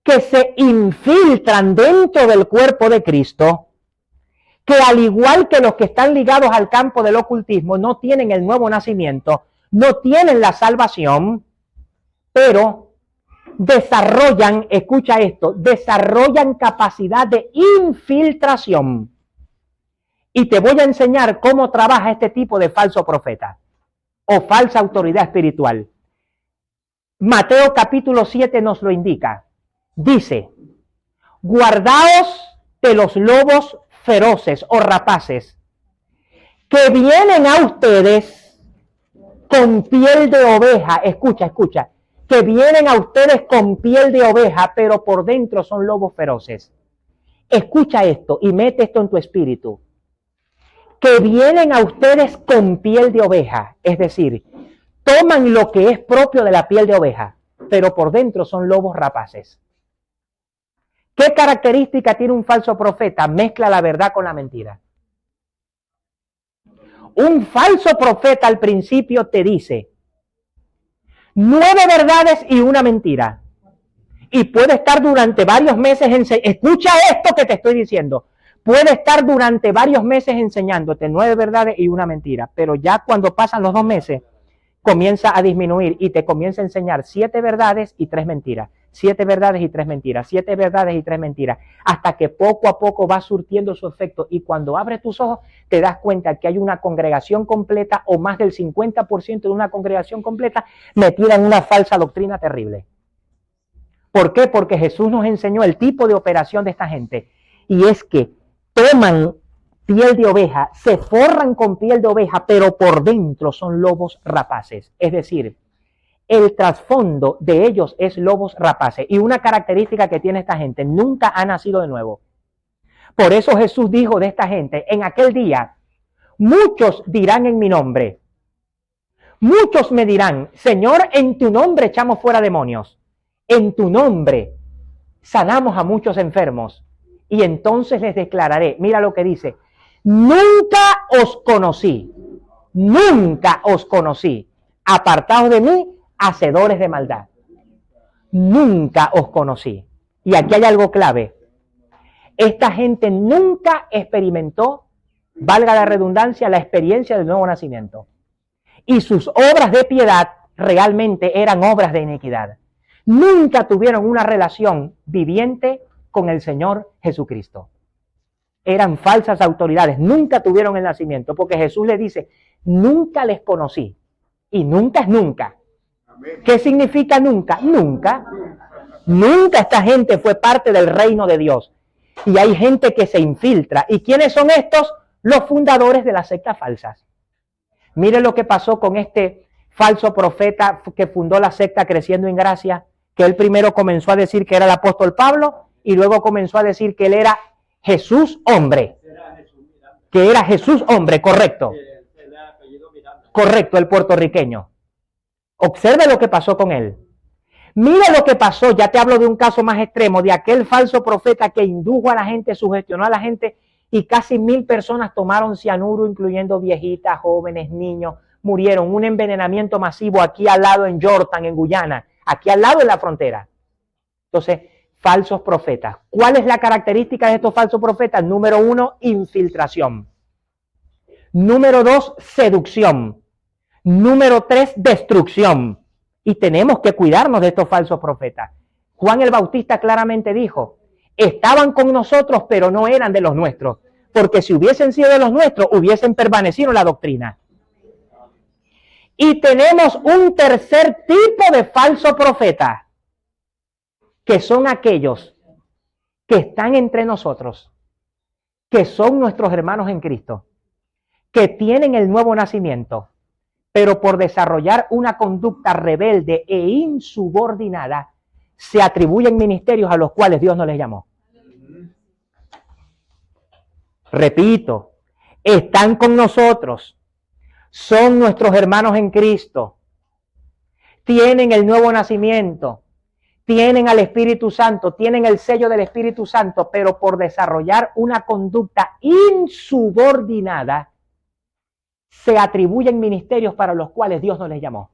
que se infiltran dentro del cuerpo de Cristo, que al igual que los que están ligados al campo del ocultismo, no tienen el nuevo nacimiento, no tienen la salvación, pero desarrollan, escucha esto, desarrollan capacidad de infiltración. Y te voy a enseñar cómo trabaja este tipo de falso profeta o falsa autoridad espiritual. Mateo capítulo 7 nos lo indica. Dice, guardaos de los lobos feroces o rapaces que vienen a ustedes con piel de oveja. Escucha, que vienen a ustedes con piel de oveja, pero por dentro son lobos feroces. Escucha esto y mete esto en tu espíritu. Que vienen a ustedes con piel de oveja, es decir, toman lo que es propio de la piel de oveja, pero por dentro son lobos rapaces. ¿Qué característica tiene un falso profeta? Mezcla la verdad con la mentira. Un falso profeta al principio te dice 9 verdades y una mentira. Y puede estar durante varios meses escucha esto que te estoy diciendo. Puede estar durante varios meses enseñándote 9 verdades y una mentira, pero ya cuando pasan los 2 meses comienza a disminuir y te comienza a enseñar 7 verdades y 3 mentiras. 7 verdades y 3 mentiras, 7 verdades y 3 mentiras, hasta que poco a poco va surtiendo su efecto, y cuando abres tus ojos te das cuenta que hay una congregación completa o más del 50% de una congregación completa metida en una falsa doctrina terrible. ¿Por qué? Porque Jesús nos enseñó el tipo de operación de esta gente, y es que toman piel de oveja, se forran con piel de oveja, pero por dentro son lobos rapaces, es decir, el trasfondo de ellos es lobos rapaces. Y una característica que tiene esta gente, nunca ha nacido de nuevo. Por eso Jesús dijo de esta gente, en aquel día, muchos dirán en mi nombre, muchos me dirán, Señor, en tu nombre echamos fuera demonios, en tu nombre sanamos a muchos enfermos. Y entonces les declararé, mira lo que dice, nunca os conocí, apartados de mí, hacedores de maldad. Nunca os conocí. Y aquí hay algo clave. Esta gente nunca experimentó, valga la redundancia, la experiencia del nuevo nacimiento. Y sus obras de piedad realmente eran obras de iniquidad. Nunca tuvieron una relación viviente con el Señor Jesucristo. Eran falsas autoridades, nunca tuvieron el nacimiento, porque Jesús le dice, nunca les conocí. Y nunca es nunca. ¿Qué significa nunca? Nunca. Nunca esta gente fue parte del reino de Dios. Y hay gente que se infiltra. ¿Y quiénes son estos? Los fundadores de las sectas falsas. Mire lo que pasó con este falso profeta que fundó la secta Creciendo en Gracia, que él primero comenzó a decir que era el apóstol Pablo y luego comenzó a decir que él era Jesús hombre. Que era Jesús hombre, correcto. Correcto, el puertorriqueño. Observe lo que pasó con él. Mira lo que pasó, ya te hablo de un caso más extremo, de aquel falso profeta que indujo a la gente, sugestionó a la gente y casi 1000 personas tomaron cianuro, incluyendo viejitas, jóvenes, niños, murieron. Un envenenamiento masivo aquí al lado en Yorktown, en Guyana, aquí al lado de la frontera. Entonces, falsos profetas. ¿Cuál es la característica de estos falsos profetas? Número 1, infiltración. Número 2, seducción. Número 3, destrucción. Y tenemos que cuidarnos de estos falsos profetas. Juan el Bautista claramente dijo, estaban con nosotros, pero no eran de los nuestros. Porque si hubiesen sido de los nuestros, hubiesen permanecido en la doctrina. Y tenemos un tercer tipo de falso profeta, que son aquellos que están entre nosotros, que son nuestros hermanos en Cristo, que tienen el nuevo nacimiento, pero por desarrollar una conducta rebelde e insubordinada, se atribuyen ministerios a los cuales Dios no les llamó. Repito, están con nosotros, son nuestros hermanos en Cristo, tienen el nuevo nacimiento, tienen al Espíritu Santo, tienen el sello del Espíritu Santo, pero por desarrollar una conducta insubordinada, se atribuyen ministerios para los cuales Dios no les llamó.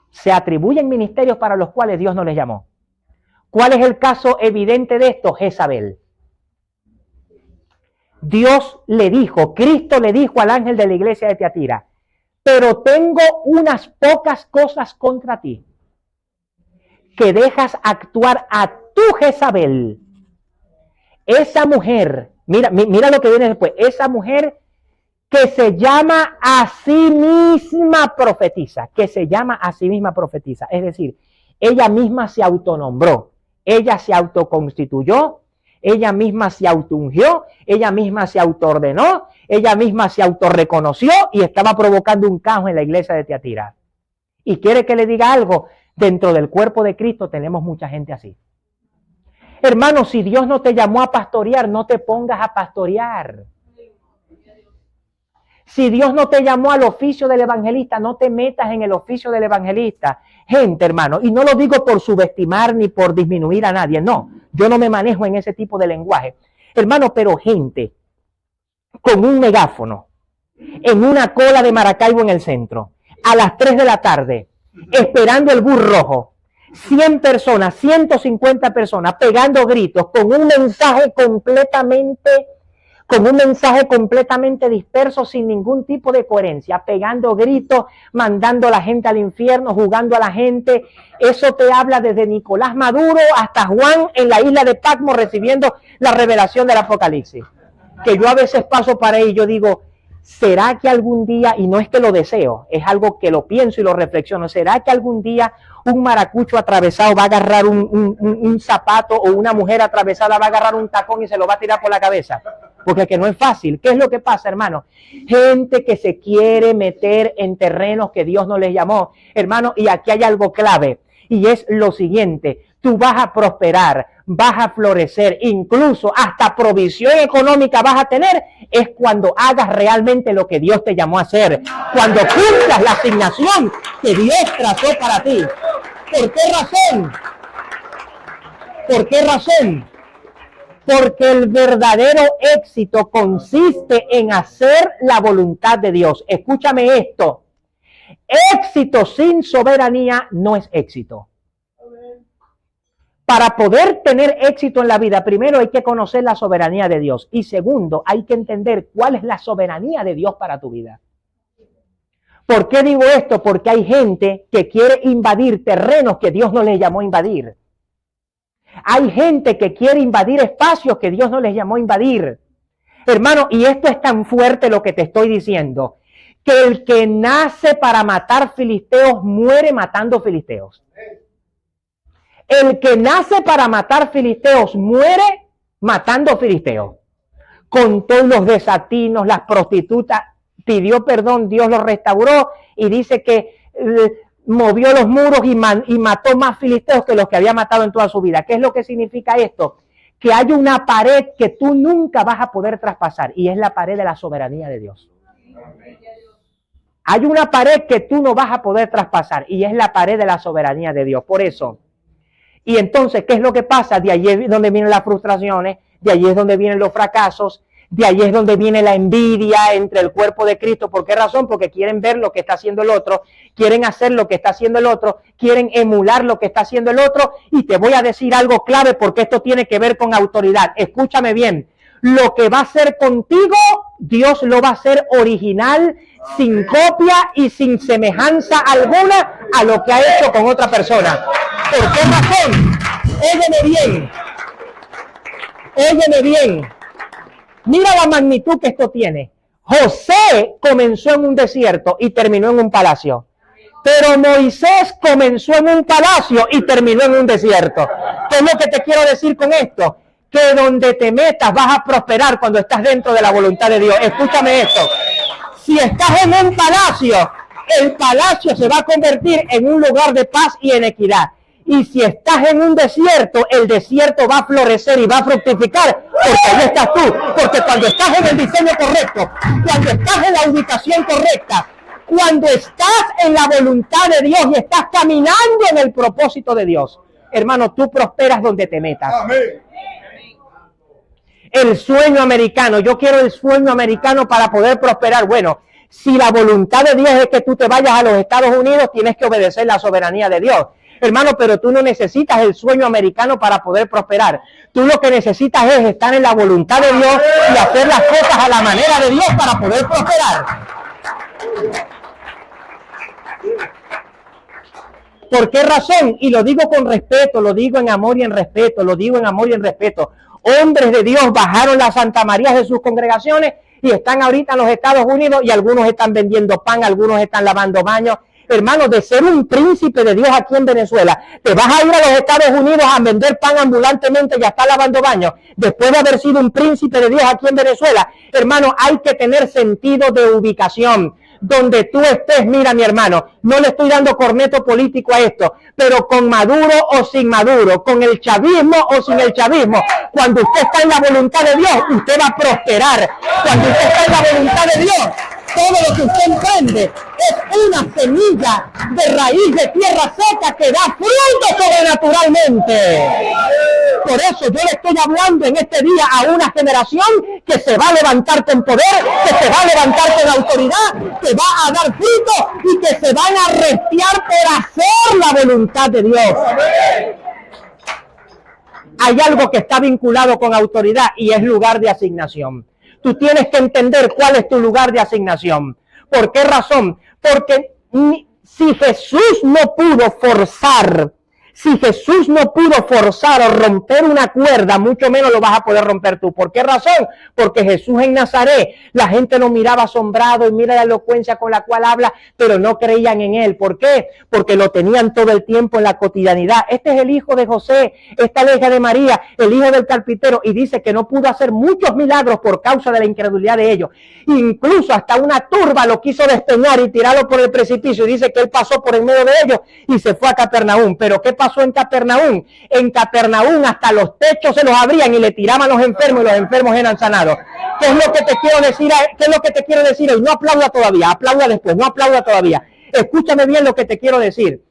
Se atribuyen ministerios para los cuales Dios no les llamó. ¿Cuál es el caso evidente de esto? Jezabel. Dios le dijo, Cristo le dijo al ángel de la iglesia de Tiatira, pero tengo unas pocas cosas contra ti, que dejas actuar a tu Jezabel. Esa mujer, mira lo que viene después, esa mujer que se llama a sí misma profetiza, es decir, ella misma se autonombró, ella se autoconstituyó, ella misma se autoungió, ella misma se autoordenó, ella misma se autorreconoció y estaba provocando un caos en la iglesia de Tiatira. Y quiere que le diga algo, dentro del cuerpo de Cristo tenemos mucha gente así. Hermano, si Dios no te llamó a pastorear, no te pongas a pastorear. Si Dios no te llamó al oficio del evangelista, no te metas en el oficio del evangelista. Gente, hermano, y no lo digo por subestimar ni por disminuir a nadie, no. Yo no me manejo en ese tipo de lenguaje. Hermano, pero gente con un megáfono, en una cola de Maracaibo en el centro, a las 3 de la tarde, esperando el bus rojo, 100 personas, 150 personas, pegando gritos, con un mensaje completamente disperso, sin ningún tipo de coherencia, pegando gritos, mandando a la gente al infierno, jugando a la gente. Eso te habla desde Nicolás Maduro hasta Juan en la isla de Patmos recibiendo la revelación del Apocalipsis. Que yo a veces paso para ahí y yo digo, ¿será que algún día, y no es que lo deseo, es algo que lo pienso y lo reflexiono, ¿será que algún día un maracucho atravesado va a agarrar un zapato o una mujer atravesada va a agarrar un tacón y se lo va a tirar por la cabeza? Porque que no es fácil. ¿Qué es lo que pasa, hermano? Gente que se quiere meter en terrenos que Dios no les llamó. Hermano, y aquí hay algo clave, y es lo siguiente: tú vas a prosperar, vas a florecer, incluso hasta provisión económica vas a tener, es cuando hagas realmente lo que Dios te llamó a hacer, cuando cumplas la asignación que Dios trazó para ti. ¿Por qué razón? ¿Por qué razón? Porque el verdadero éxito consiste en hacer la voluntad de Dios. Escúchame esto. Éxito sin soberanía no es éxito. Para poder tener éxito en la vida, primero hay que conocer la soberanía de Dios. Y segundo, hay que entender cuál es la soberanía de Dios para tu vida. ¿Por qué digo esto? Porque hay gente que quiere invadir terrenos que Dios no les llamó a invadir. Hay gente que quiere invadir espacios que Dios no les llamó a invadir. Hermano, y esto es tan fuerte lo que te estoy diciendo, que el que nace para matar filisteos muere matando filisteos. El que nace para matar filisteos muere matando filisteos. Con todos los desatinos, las prostitutas, pidió perdón, Dios lo restauró y dice que movió los muros y mató más filisteos que los que había matado en toda su vida. ¿Qué es lo que significa esto? Que hay una pared que tú nunca vas a poder traspasar y es la pared de la soberanía de Dios. Hay una pared que tú no vas a poder traspasar y es la pared de la soberanía de Dios. Por eso. Y entonces, ¿qué es lo que pasa? De allí es donde vienen las frustraciones, de allí es donde vienen los fracasos, de allí es donde viene la envidia entre el cuerpo de Cristo. ¿Por qué razón? Porque quieren ver lo que está haciendo el otro, quieren hacer lo que está haciendo el otro, quieren emular lo que está haciendo el otro. Y te voy a decir algo clave porque esto tiene que ver con autoridad. Escúchame bien. Lo que va a hacer contigo, Dios lo va a hacer original, sin copia y sin semejanza alguna a lo que ha hecho con otra persona. ¿Por qué razón? Óyeme bien. Mira la magnitud que esto tiene. José comenzó en un desierto y terminó en un palacio. Pero Moisés comenzó en un palacio y terminó en un desierto. ¿Qué es lo que te quiero decir con esto? Que donde te metas vas a prosperar cuando estás dentro de la voluntad de Dios. Escúchame esto. Si estás en un palacio, el palacio se va a convertir en un lugar de paz y en equidad. Y si estás en un desierto, el desierto va a florecer y va a fructificar, porque ahí estás tú. Porque cuando estás en el diseño correcto, cuando estás en la ubicación correcta, cuando estás en la voluntad de Dios y estás caminando en el propósito de Dios, hermano, tú prosperas donde te metas. Amén. El sueño americano, yo quiero el sueño americano para poder prosperar. Bueno, si la voluntad de Dios es que tú te vayas a los Estados Unidos, tienes que obedecer la soberanía de Dios. Hermano, pero tú no necesitas el sueño americano para poder prosperar. Tú lo que necesitas es estar en la voluntad de Dios y hacer las cosas a la manera de Dios para poder prosperar. ¿Por qué razón? Y lo digo con respeto, lo digo en amor y en respeto, lo digo en amor y en respeto. Hombres de Dios bajaron las Santa Marías de sus congregaciones y están ahorita en los Estados Unidos y algunos están vendiendo pan, algunos están lavando baños. Hermano, de ser un príncipe de Dios aquí en Venezuela, te vas a ir a los Estados Unidos a vender pan ambulantemente y a estar lavando baños. Después de haber sido un príncipe de Dios aquí en Venezuela, hermano, hay que tener sentido de ubicación. Donde tú estés, mira mi hermano, no le estoy dando corneto político a esto, pero con Maduro o sin Maduro, con el chavismo o sin el chavismo, cuando usted está en la voluntad de Dios, usted va a prosperar. Cuando usted está en la voluntad de Dios, todo lo que usted emprende es una semilla de raíz de tierra seca que da fruto sobrenaturalmente. Por eso yo le estoy hablando en este día a una generación que se va a levantar con poder, que se va a levantar con autoridad, que va a dar fruto y que se van a restiar por hacer la voluntad de Dios. Hay algo que está vinculado con autoridad y es lugar de asignación. Tú tienes que entender cuál es tu lugar de asignación. ¿Por qué razón? Porque si Jesús no pudo forzar o romper una cuerda, mucho menos lo vas a poder romper tú. ¿Por qué razón? Porque Jesús en Nazaret, la gente lo miraba asombrado y mira la elocuencia con la cual habla, pero no creían en él. ¿Por qué? Porque lo tenían todo el tiempo en la cotidianidad. Este es el hijo de José, esta es la hija de María, el hijo del carpintero, y dice que no pudo hacer muchos milagros por causa de la incredulidad de ellos. Incluso hasta una turba lo quiso despeñar y tirarlo por el precipicio, y dice que él pasó por en medio de ellos y se fue a Capernaum. ¿Pero qué pasó en Capernaum? En Capernaum hasta los techos se los abrían y le tiraban a los enfermos y los enfermos eran sanados. ¿Qué es lo que te quiero decir? ¿Qué es lo que te quiero decir hoy? No aplauda todavía, aplauda después, no aplauda todavía. Escúchame bien lo que te quiero decir.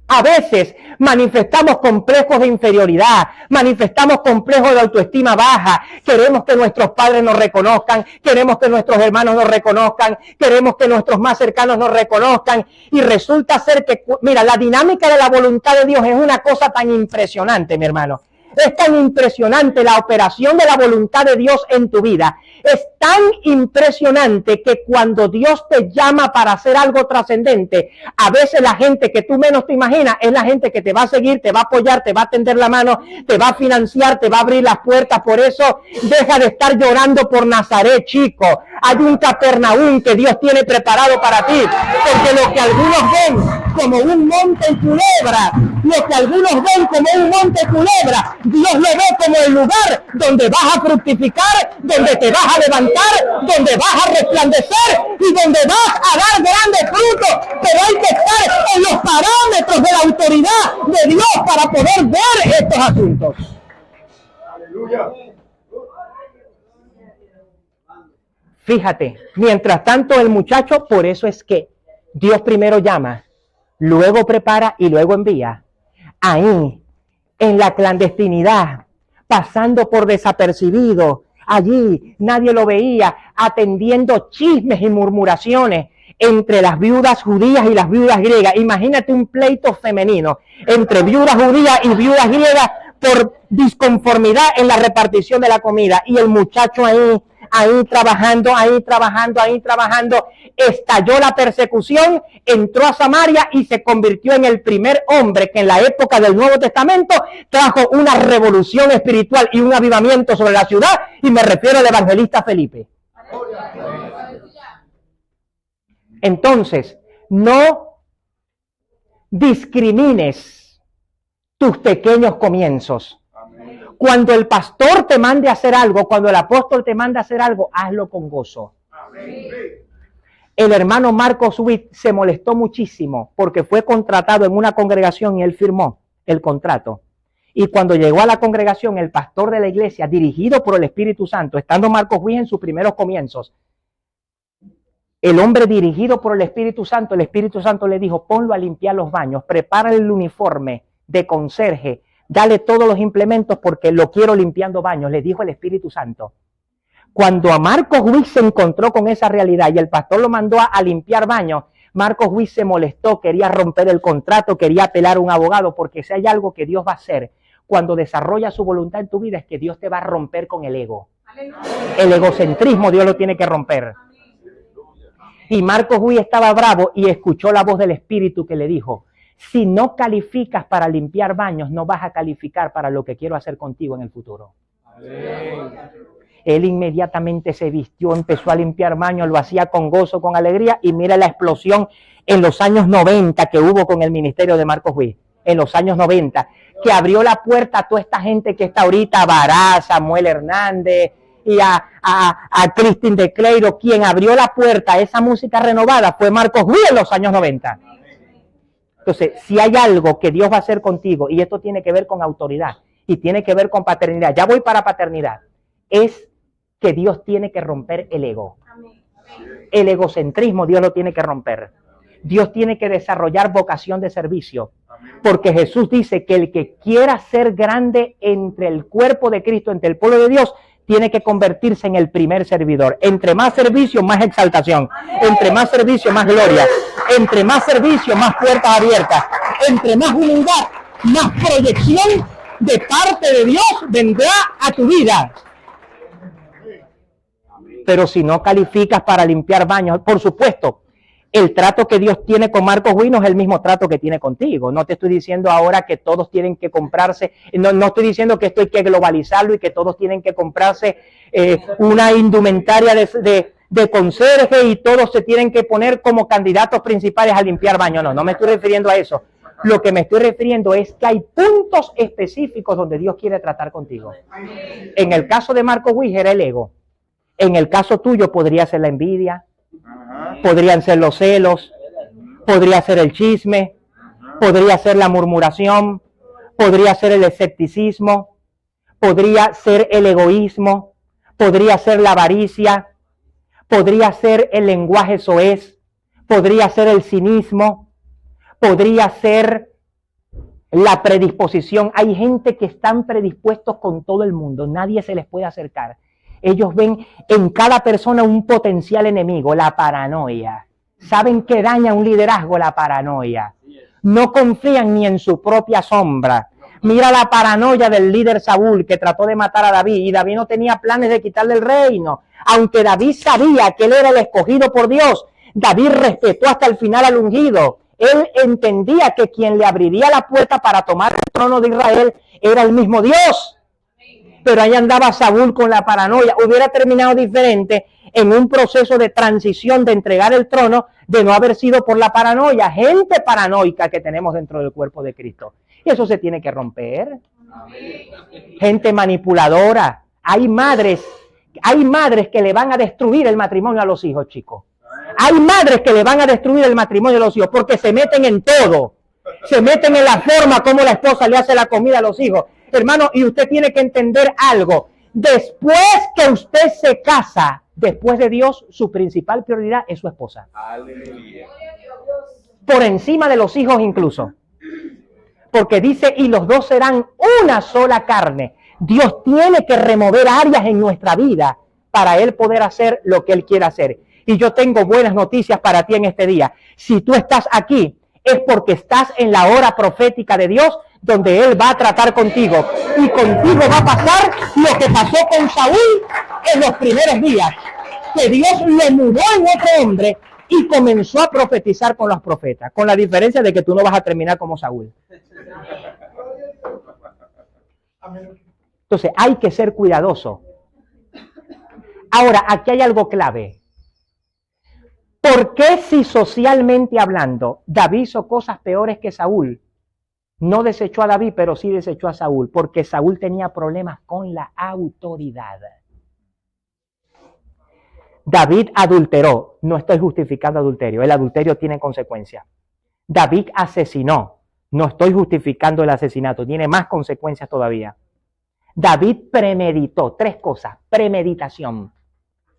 A veces manifestamos complejos de inferioridad, manifestamos complejos de autoestima baja, queremos que nuestros padres nos reconozcan, queremos que nuestros hermanos nos reconozcan, queremos que nuestros más cercanos nos reconozcan, y resulta ser que, mira, la dinámica de la voluntad de Dios es una cosa tan impresionante, mi hermano. Es tan impresionante la operación de la voluntad de Dios en tu vida. Es tan impresionante que cuando Dios te llama para hacer algo trascendente, a veces la gente que tú menos te imaginas es la gente que te va a seguir, te va a apoyar, te va a tender la mano, te va a financiar, te va a abrir las puertas. Por eso deja de estar llorando por Nazaret, chico. Hay un Capernaum que Dios tiene preparado para ti, porque lo que algunos ven como un monte en culebra, lo que algunos ven como un monte culebra, Dios lo ve como el lugar donde vas a fructificar, donde te vas a levantar, donde vas a resplandecer y donde vas a dar grandes frutos. Pero hay que estar en los parámetros de la autoridad de Dios para poder ver estos asuntos. Aleluya. Fíjate, mientras tanto el muchacho, por eso es que Dios primero llama, luego prepara y luego envía. Ahí, en la clandestinidad, pasando por desapercibido, allí nadie lo veía, atendiendo chismes y murmuraciones entre las viudas judías y las viudas griegas. Imagínate un pleito femenino entre viudas judías y viudas griegas por disconformidad en la repartición de la comida. Y el muchacho ahí trabajando, estalló la persecución, entró a Samaria y se convirtió en el primer hombre que en la época del Nuevo Testamento trajo una revolución espiritual y un avivamiento sobre la ciudad, y me refiero al evangelista Felipe. Entonces, no discrimines tus pequeños comienzos. Cuando el pastor te mande a hacer algo, cuando el apóstol te mande a hacer algo, hazlo con gozo. El hermano Marcos Witt se molestó muchísimo porque fue contratado en una congregación y él firmó el contrato. Y cuando llegó a la congregación, el pastor de la iglesia, dirigido por el Espíritu Santo, estando Marcos Witt en sus primeros comienzos, el hombre dirigido por el Espíritu Santo le dijo, ponlo a limpiar los baños, prepara el uniforme de conserje, dale todos los implementos porque lo quiero limpiando baños, le dijo el Espíritu Santo. Cuando a Marcos Witt se encontró con esa realidad y el pastor lo mandó a limpiar baños, Marcos Witt se molestó, quería romper el contrato, quería apelar a un abogado, porque si hay algo que Dios va a hacer cuando desarrolla su voluntad en tu vida es que Dios te va a romper con el ego. El egocentrismo Dios lo tiene que romper. Y Marcos Witt estaba bravo y escuchó la voz del Espíritu que le dijo, si no calificas para limpiar baños, no vas a calificar para lo que quiero hacer contigo en el futuro. Amén. Él inmediatamente se vistió, empezó a limpiar baños, lo hacía con gozo, con alegría, y mira la explosión en los años 90 que hubo con el ministerio de Marcos Witt, en los años 90, que abrió la puerta a toda esta gente que está ahorita, Bará, Samuel Hernández y a Cristín de Cleiro. Quien abrió la puerta a esa música renovada fue Marcos Witt en los años 90. Entonces, si hay algo que Dios va a hacer contigo, y esto tiene que ver con autoridad y tiene que ver con paternidad, ya voy para paternidad, es que Dios tiene que romper el ego. El egocentrismo Dios lo tiene que romper. Dios tiene que desarrollar vocación de servicio, porque Jesús dice que el que quiera ser grande entre el cuerpo de Cristo, entre el pueblo de Dios, tiene que convertirse en el primer servidor. Entre más servicio, más exaltación. Entre más servicio, más gloria. Entre más servicio, más puertas abiertas. Entre más humildad, más proyección de parte de Dios vendrá a tu vida. Pero si no calificas para limpiar baños, por supuesto, el trato que Dios tiene con Marcos Witt no es el mismo trato que tiene contigo. No te estoy diciendo ahora que todos tienen que comprarse, no estoy diciendo que esto hay que globalizarlo y que todos tienen que comprarse una indumentaria de conserje y todos se tienen que poner como candidatos principales a limpiar baños. No me estoy refiriendo a eso. Lo que me estoy refiriendo es que hay puntos específicos donde Dios quiere tratar contigo. En el caso de Marcos Witt era el ego. En el caso tuyo podría ser la envidia, podrían ser los celos, podría ser el chisme, podría ser la murmuración, podría ser el escepticismo, podría ser el egoísmo, podría ser la avaricia, podría ser el lenguaje soez, podría ser el cinismo, podría ser la predisposición. Hay gente que están predispuestos con todo el mundo, nadie se les puede acercar. Ellos ven en cada persona un potencial enemigo, la paranoia. ¿Saben qué daña un liderazgo? La paranoia. No confían ni en su propia sombra. Mira la paranoia del líder Saúl que trató de matar a David y David no tenía planes de quitarle el reino. Aunque David sabía que él era el escogido por Dios, David respetó hasta el final al ungido. Él entendía que quien le abriría la puerta para tomar el trono de Israel era el mismo Dios. Pero ahí andaba Saúl con la paranoia. Hubiera terminado diferente en un proceso de transición de entregar el trono de no haber sido por la paranoia. Gente paranoica que tenemos dentro del cuerpo de Cristo. Y eso se tiene que romper. Gente manipuladora. Hay madres que le van a destruir el matrimonio a los hijos, chicos. Hay madres que le van a destruir el matrimonio a los hijos porque se meten en todo. Se meten en la forma como la esposa le hace la comida a los hijos. Hermano, y usted tiene que entender algo. Después que usted se casa, después de Dios, su principal prioridad es su esposa. Aleluya. Por encima de los hijos incluso. Porque dice, y los dos serán una sola carne. Dios tiene que remover áreas en nuestra vida para Él poder hacer lo que Él quiere hacer. Y yo tengo buenas noticias para ti en este día. Si tú estás aquí, es porque estás en la hora profética de Dios, donde Él va a tratar contigo. Y contigo va a pasar lo que pasó con Saúl en los primeros días. Que Dios le mudó en otro hombre y comenzó a profetizar con los profetas. Con la diferencia de que tú no vas a terminar como Saúl. Entonces hay que ser cuidadoso. Ahora, aquí hay algo clave. ¿Por qué si socialmente hablando David hizo cosas peores que Saúl? No desechó a David, pero sí desechó a Saúl, porque Saúl tenía problemas con la autoridad. David adulteró, no estoy justificando adulterio, el adulterio tiene consecuencias. David asesinó, no estoy justificando el asesinato, tiene más consecuencias todavía. David premeditó, 3 cosas, premeditación,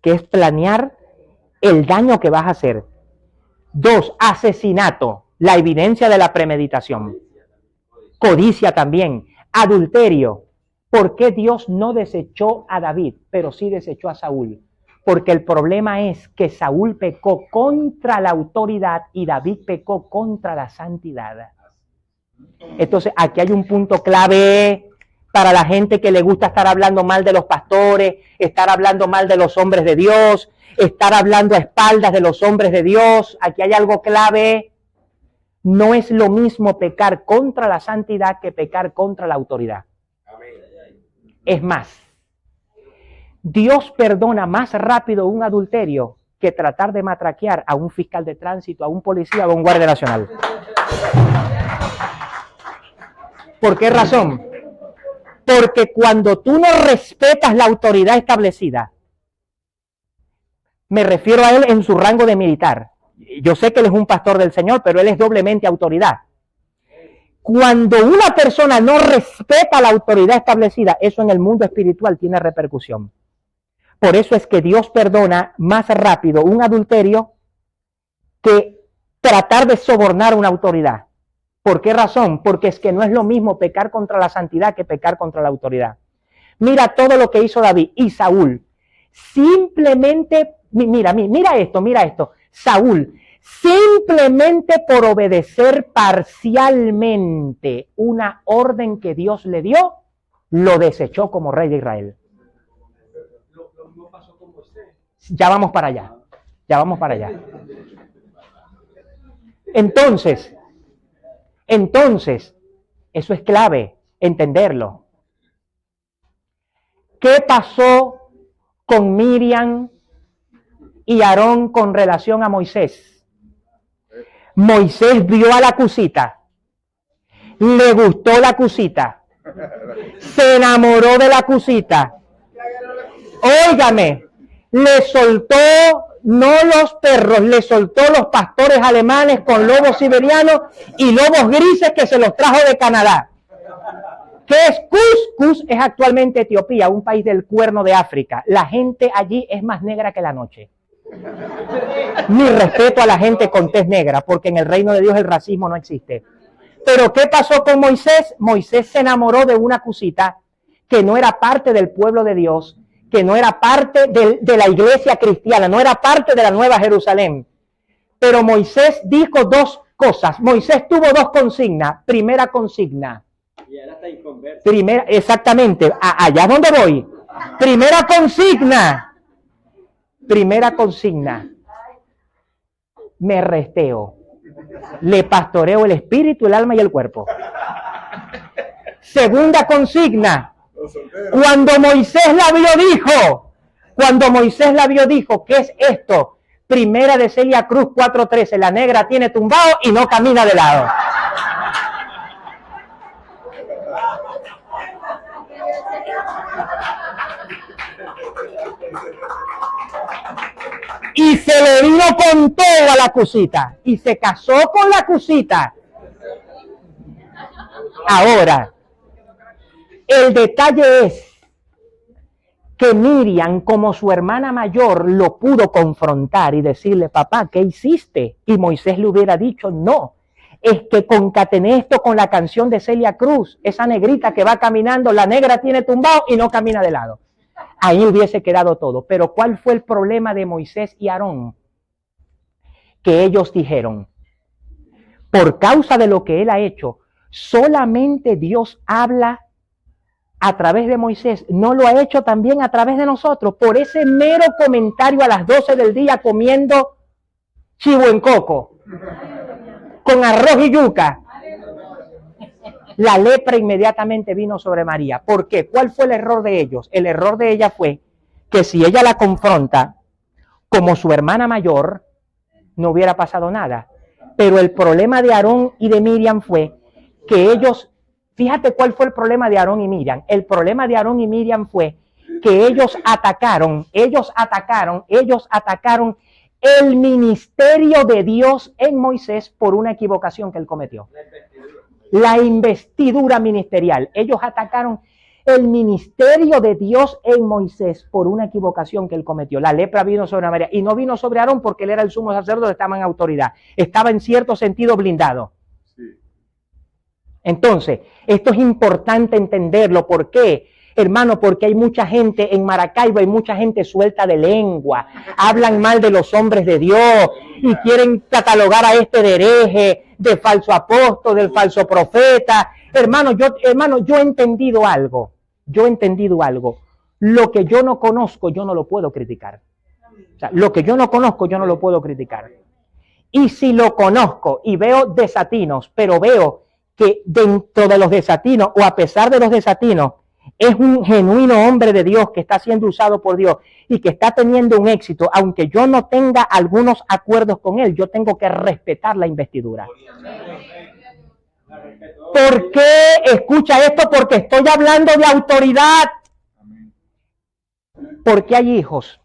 que es planear el daño que vas a hacer. 2, asesinato, la evidencia de la premeditación. Codicia también, adulterio. ¿Por qué Dios no desechó a David, pero sí desechó a Saúl? Porque el problema es que Saúl pecó contra la autoridad y David pecó contra la santidad. Entonces, aquí hay un punto clave para la gente que le gusta estar hablando mal de los pastores, estar hablando mal de los hombres de Dios, estar hablando a espaldas de los hombres de Dios. Aquí hay algo clave. No es lo mismo pecar contra la santidad que pecar contra la autoridad. Es más, Dios perdona más rápido un adulterio que tratar de matraquear a un fiscal de tránsito, a un policía o a un guardia nacional. ¿Por qué razón? Porque cuando tú no respetas la autoridad establecida, me refiero a él en su rango de militar. Yo sé que él es un pastor del Señor, pero él es doblemente autoridad. Cuando una persona no respeta la autoridad establecida, eso en el mundo espiritual tiene repercusión. Por eso es que Dios perdona más rápido un adulterio que tratar de sobornar una autoridad. ¿Por qué razón? Porque es que no es lo mismo pecar contra la santidad que pecar contra la autoridad. Mira todo lo que hizo David y Saúl. Simplemente, mira esto. Saúl, simplemente por obedecer parcialmente una orden que Dios le dio, lo desechó como rey de Israel.
Lo mismo pasó con Moisés.
Ya vamos para allá. Entonces, eso es clave, entenderlo. ¿Qué pasó con Miriam y Aarón con relación a Moisés? Moisés vio a la cusita, le gustó la cusita, se enamoró de la cusita. Óigame, le soltó no los perros, le soltó los pastores alemanes con lobos siberianos y lobos grises que se los trajo de Canadá. ¿Qué es Cus? Cus es actualmente Etiopía, un país del Cuerno de África. La gente allí es más negra que la noche. Mi respeto a la gente con tez negra, porque en el reino de Dios el racismo no existe. Pero ¿qué pasó con Moisés? Moisés se enamoró de una cusita que no era parte del pueblo de Dios, que no era parte de la iglesia cristiana, no era parte de la Nueva Jerusalén. Pero Moisés dijo 2 cosas. Moisés tuvo 2 consignas. Primera consigna.
Y ahora está conversa.
Primera, exactamente, allá donde voy. Primera consigna. Primera consigna. Me resteo. Le pastoreo el espíritu, el alma y el cuerpo. Segunda consigna. Cuando Moisés la vio, dijo, ¿qué es esto? Primera de Celia Cruz 4:13. La negra tiene tumbado y no camina de lado. Y se le vino con todo a la cosita. Y se casó con la cosita. Ahora, el detalle es que Miriam, como su hermana mayor, lo pudo confrontar y decirle, papá, ¿qué hiciste? Y Moisés le hubiera dicho, no, es que concatené esto con la canción de Celia Cruz, esa negrita que va caminando, la negra tiene tumbado y no camina de lado. Ahí hubiese quedado todo. Pero ¿cuál fue el problema de Moisés y Aarón? Que ellos dijeron, por causa de lo que él ha hecho, solamente Dios habla a través de Moisés, no lo ha hecho también a través de nosotros, por ese mero comentario a las 12 del día comiendo chivo en coco, con arroz y yuca. La lepra inmediatamente vino sobre María. ¿Por qué? ¿Cuál fue el error de ellos? El error de ella fue que si ella la confronta como su hermana mayor, no hubiera pasado nada. Pero el problema de Aarón y de Miriam fue que ellos, fíjate cuál fue el problema de Aarón y Miriam. El problema de Aarón y Miriam fue que ellos atacaron el ministerio de Dios en Moisés por una equivocación que él cometió. La investidura ministerial. Ellos atacaron el ministerio de Dios en Moisés por una equivocación que él cometió. La lepra vino sobre María y no vino sobre Aarón porque él era el sumo sacerdote, estaba en autoridad. Estaba en cierto sentido blindado. Entonces, esto es importante entenderlo. ¿Por qué? Hermano, porque hay mucha gente en Maracaibo, hay mucha gente suelta de lengua, hablan mal de los hombres de Dios y quieren catalogar a este de hereje, de falso apóstol, del falso profeta. Hermano, yo he entendido algo. Lo que yo no conozco, yo no lo puedo criticar. O sea, lo que yo no conozco, yo no lo puedo criticar. Y si lo conozco y veo desatinos, pero veo que dentro de los desatinos o a pesar de los desatinos, es un genuino hombre de Dios que está siendo usado por Dios y que está teniendo un éxito, aunque yo no tenga algunos acuerdos con él, yo tengo que respetar la investidura. ¿Por qué? Escucha esto, porque estoy hablando de autoridad. Porque hay hijos,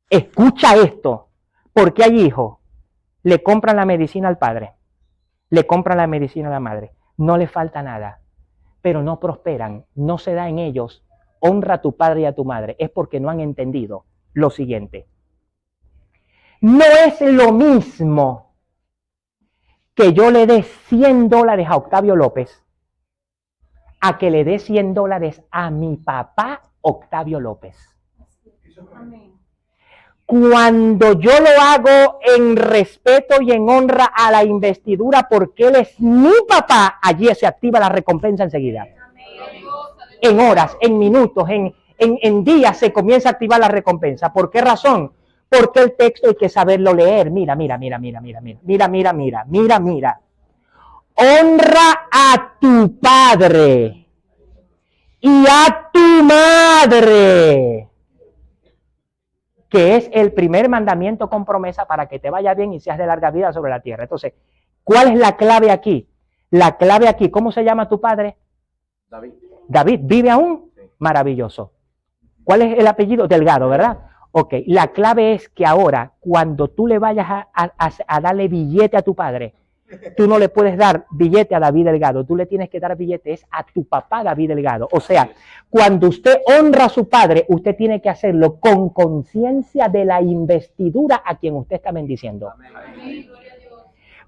escucha esto, porque hay hijos, le compran la medicina al padre, le compran la medicina a la madre, no le falta nada, pero no prosperan, no se da en ellos, honra a tu padre y a tu madre, es porque no han entendido lo siguiente. No es lo mismo que yo le dé $100 a Octavio López a que le dé $100 a mi papá Octavio López. Cuando yo lo hago en respeto y en honra a la investidura porque él es mi papá, allí se activa la recompensa enseguida. En horas, en minutos, en días se comienza a activar la recompensa. ¿Por qué razón? Porque el texto hay que saberlo leer. Mira. Honra a tu padre y a tu madre, que es el primer mandamiento con promesa para que te vaya bien y seas de larga vida sobre la tierra. Entonces, ¿cuál es la clave aquí? La clave aquí, ¿cómo se llama tu padre?
David.
David, ¿vive aún? Sí. Maravilloso. ¿Cuál es el apellido? Delgado, ¿verdad? Ok, la clave es que ahora, cuando tú le vayas a darle billete a tu padre, tú no le puedes dar billete a David Delgado, tú le tienes que dar billetes a tu papá David Delgado. O sea, cuando usted honra a su padre, usted tiene que hacerlo con conciencia de la investidura a quien usted está bendiciendo.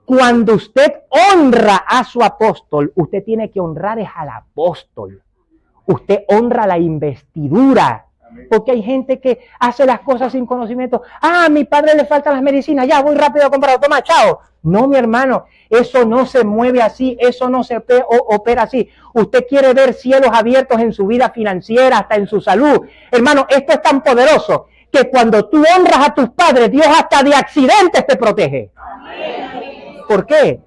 Cuando usted honra a su apóstol, usted tiene que honrar al apóstol. Usted honra la investidura. Porque hay gente que hace las cosas sin conocimiento. Ah, a mi padre le faltan las medicinas, ya voy rápido a comprar, toma, chao. No, mi hermano, eso no se mueve así, eso no se opera así. Usted quiere ver cielos abiertos en su vida financiera, hasta en su salud. Hermano, esto es tan poderoso que cuando tú honras a tus padres, Dios hasta de accidentes te protege. ¿Por qué?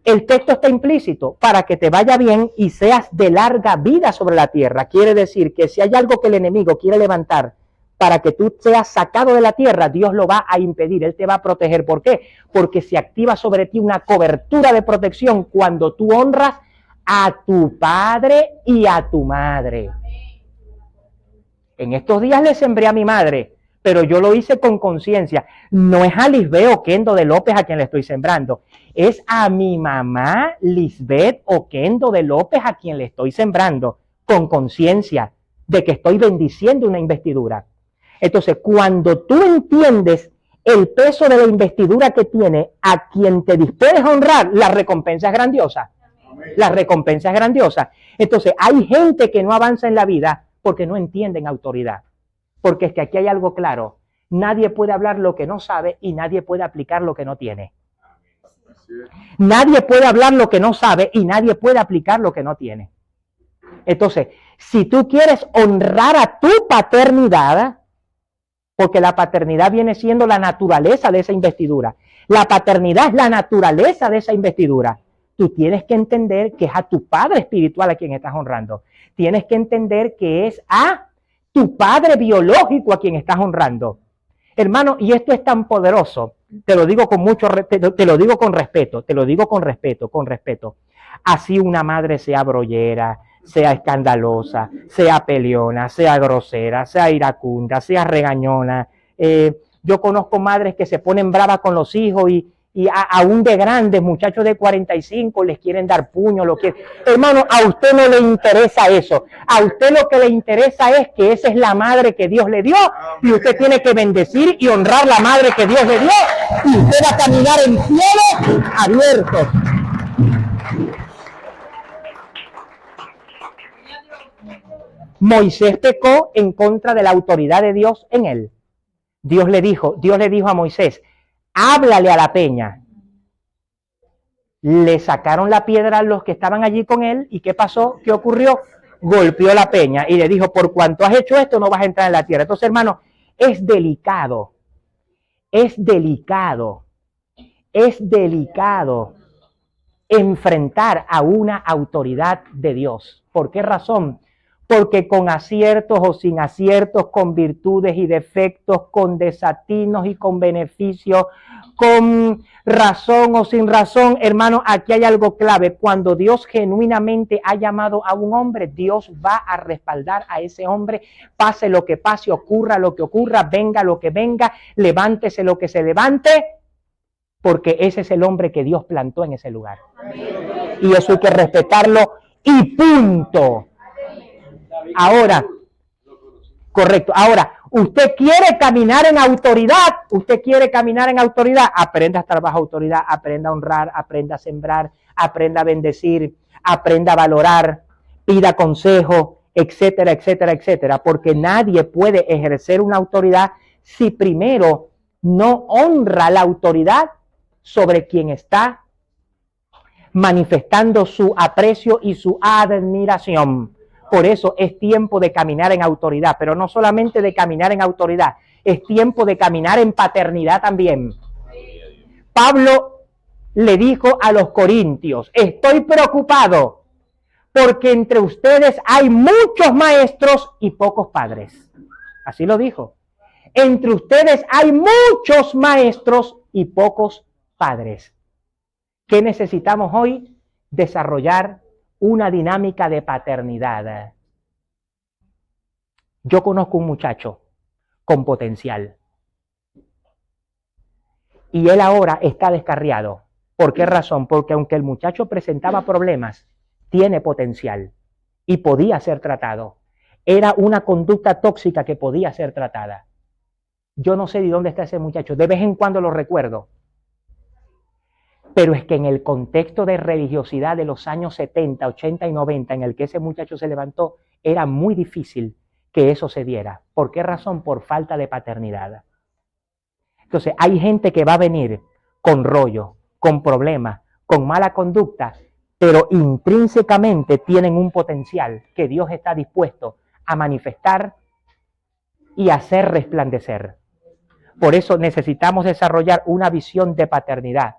El texto está implícito para que te vaya bien y seas de larga vida sobre la tierra. Quiere decir que si hay algo que el enemigo quiere levantar para que tú seas sacado de la tierra, Dios lo va a impedir, Él te va a proteger. ¿Por qué? Porque se activa sobre ti una cobertura de protección cuando tú honras a tu padre y a tu madre. En estos días le sembré a mi madre, pero yo lo hice con conciencia. No es a Lisbeth Oquendo de López a quien le estoy sembrando, es a mi mamá Lisbeth Oquendo de López a quien le estoy sembrando, con conciencia de que estoy bendiciendo una investidura. Entonces, cuando tú entiendes el peso de la investidura que tiene a quien te dispones a honrar, la recompensa es grandiosa. La recompensa es grandiosa. Entonces, hay gente que no avanza en la vida porque no entienden autoridad. Porque es que aquí hay algo claro. Nadie puede hablar lo que no sabe y nadie puede aplicar lo que no tiene. Nadie puede hablar lo que no sabe y nadie puede aplicar lo que no tiene. Entonces, si tú quieres honrar a tu paternidad, porque la paternidad viene siendo la naturaleza de esa investidura. La paternidad es la naturaleza de esa investidura. Tú tienes que entender que es a tu padre espiritual a quien estás honrando. Tienes que entender que es a tu padre biológico a quien estás honrando. Hermano, y esto es tan poderoso, te lo digo con mucho respeto, te lo digo con respeto, te lo digo con respeto. Así una madre sea brollera, sea escandalosa, sea peleona, sea grosera, sea iracunda, sea regañona. Yo conozco madres que se ponen bravas con los hijos y aún de grandes, muchachos de 45, les quieren dar puño, lo quieren. Hermano, a usted no le interesa eso. A usted lo que le interesa es que esa es la madre que Dios le dio y usted tiene que bendecir y honrar la madre que Dios le dio y usted va a caminar en cielos abiertos. Moisés pecó en contra de la autoridad de Dios en él. Dios le dijo a Moisés, háblale a la peña. Le sacaron la piedra a los que estaban allí con él. ¿Y qué pasó? ¿Qué ocurrió? Golpeó la peña y le dijo, por cuanto has hecho esto, no vas a entrar en la tierra. Entonces, hermano, es delicado enfrentar a una autoridad de Dios. ¿Por qué razón? Porque con aciertos o sin aciertos, con virtudes y defectos, con desatinos y con beneficios, con razón o sin razón, hermano, aquí hay algo clave. Cuando Dios genuinamente ha llamado a un hombre, Dios va a respaldar a ese hombre, pase lo que pase, ocurra lo que ocurra, venga lo que venga, levántese lo que se levante, porque ese es el hombre que Dios plantó en ese lugar. Y eso hay que respetarlo y punto. Ahora, correcto. Ahora, usted quiere caminar en autoridad, aprenda a estar bajo autoridad, aprenda a honrar, aprenda a sembrar, aprenda a bendecir, aprenda a valorar, pida consejo, etcétera, etcétera, etcétera, porque nadie puede ejercer una autoridad si primero no honra la autoridad sobre quien está manifestando su aprecio y su admiración. Por eso es tiempo de caminar en autoridad, pero no solamente de caminar en autoridad, es tiempo de caminar en paternidad también. Pablo le dijo a los corintios, estoy preocupado porque entre ustedes hay muchos maestros y pocos padres. Así lo dijo. Entre ustedes hay muchos maestros y pocos padres. ¿Qué necesitamos hoy? Desarrollar una dinámica de paternidad. Yo conozco un muchacho con potencial y él ahora está descarriado. ¿Por qué razón? Porque aunque el muchacho presentaba problemas, tiene potencial y podía ser tratado. Era una conducta tóxica que podía ser tratada. Yo no sé de dónde está ese muchacho, de vez en cuando lo recuerdo. Pero es que en el contexto de religiosidad de los años 70, 80 y 90, en el que ese muchacho se levantó, era muy difícil que eso se diera. ¿Por qué razón? Por falta de paternidad. Entonces, hay gente que va a venir con rollo, con problemas, con mala conducta, pero intrínsecamente tienen un potencial que Dios está dispuesto a manifestar y hacer resplandecer. Por eso necesitamos desarrollar una visión de paternidad.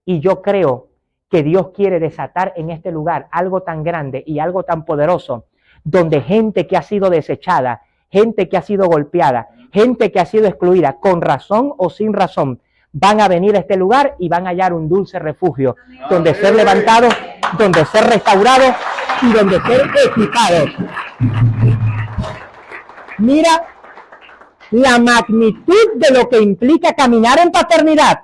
Y yo creo que Dios quiere desatar en este lugar algo tan grande y algo tan poderoso, donde gente que ha sido desechada, gente que ha sido golpeada, gente que ha sido excluida, con razón o sin razón, van a venir a este lugar y van a hallar un dulce refugio, donde ser levantados, donde ser restaurados y donde ser equipados. Mira la magnitud de lo que implica caminar en paternidad.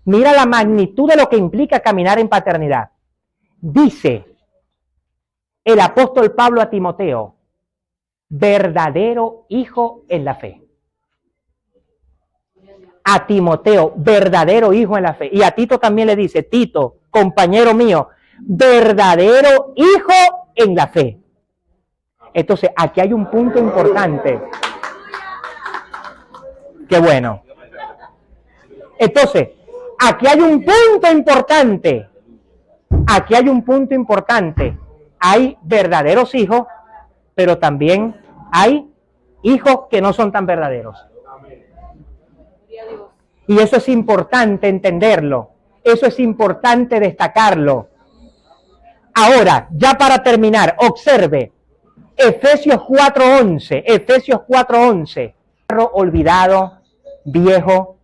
Mira la magnitud de lo que implica caminar en paternidad. Dice el apóstol Pablo a Timoteo, verdadero hijo en la fe. A Timoteo, verdadero hijo en la fe. Y a Tito también le dice, Tito, compañero mío, verdadero hijo en la fe. Entonces, aquí hay un punto importante. Qué bueno. Entonces, aquí hay un punto importante. Aquí hay un punto importante. Hay verdaderos hijos, pero también hay hijos que no son tan verdaderos. Y eso es importante entenderlo. Eso es importante destacarlo. Ahora, ya para terminar, observe Efesios 4:11. Efesios 4:11. Carro olvidado, viejo,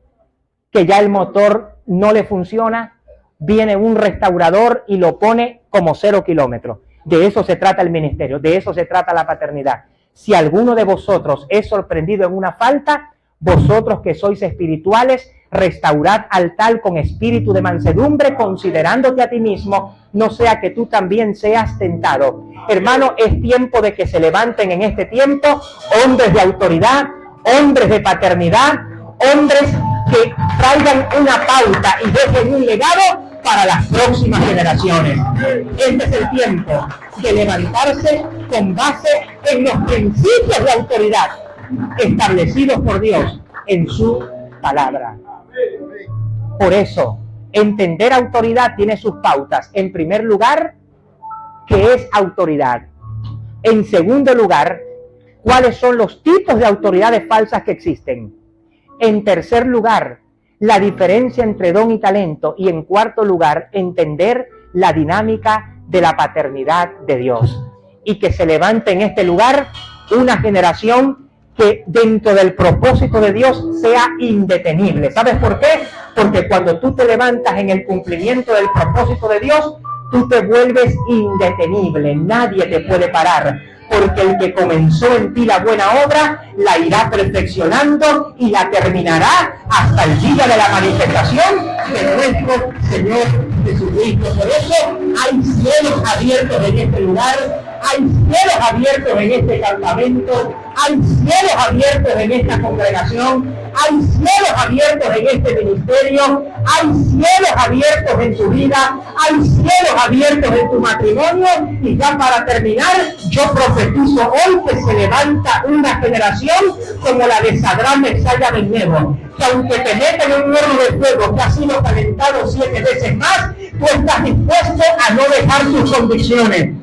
que ya el motor no le funciona, viene un restaurador y lo pone como 0 kilómetros. De eso se trata el ministerio, de eso se trata la paternidad. Si alguno de vosotros es sorprendido en una falta, vosotros que sois espirituales, restaurad al tal con espíritu de mansedumbre, considerándote a ti mismo, no sea que tú también seas tentado. Hermano, es tiempo de que se levanten en este tiempo hombres de autoridad, hombres de paternidad, hombres que traigan una pauta y dejen un legado para las próximas generaciones. Este es el tiempo de levantarse con base en los principios de autoridad establecidos por Dios en su palabra. Por eso, entender autoridad tiene sus pautas. En primer lugar, ¿qué es autoridad? En segundo lugar, ¿cuáles son los tipos de autoridades falsas que existen? En tercer lugar, la diferencia entre don y talento. Y en cuarto lugar, entender la dinámica de la paternidad de Dios. Y que se levante en este lugar una generación que dentro del propósito de Dios sea indetenible. ¿Sabes por qué? Porque cuando tú te levantas en el cumplimiento del propósito de Dios, tú te vuelves indetenible. Nadie te puede parar. Porque el que comenzó en ti la buena obra, la irá perfeccionando y la terminará hasta el día de la manifestación de nuestro Señor Jesucristo. Por eso hay cielos abiertos en este lugar, hay cielos abiertos en este campamento, hay cielos abiertos en esta congregación, hay cielos abiertos en este ministerio, hay cielos abiertos en tu vida, hay cielos abiertos en tu matrimonio. Y ya para terminar, yo profetizo hoy que se levanta una generación como la de Sadrach, Mesach y Abednego, que aunque te meten en un horno de fuego que ha sido calentado 7 veces más, tú estás dispuesto a no dejar tus convicciones.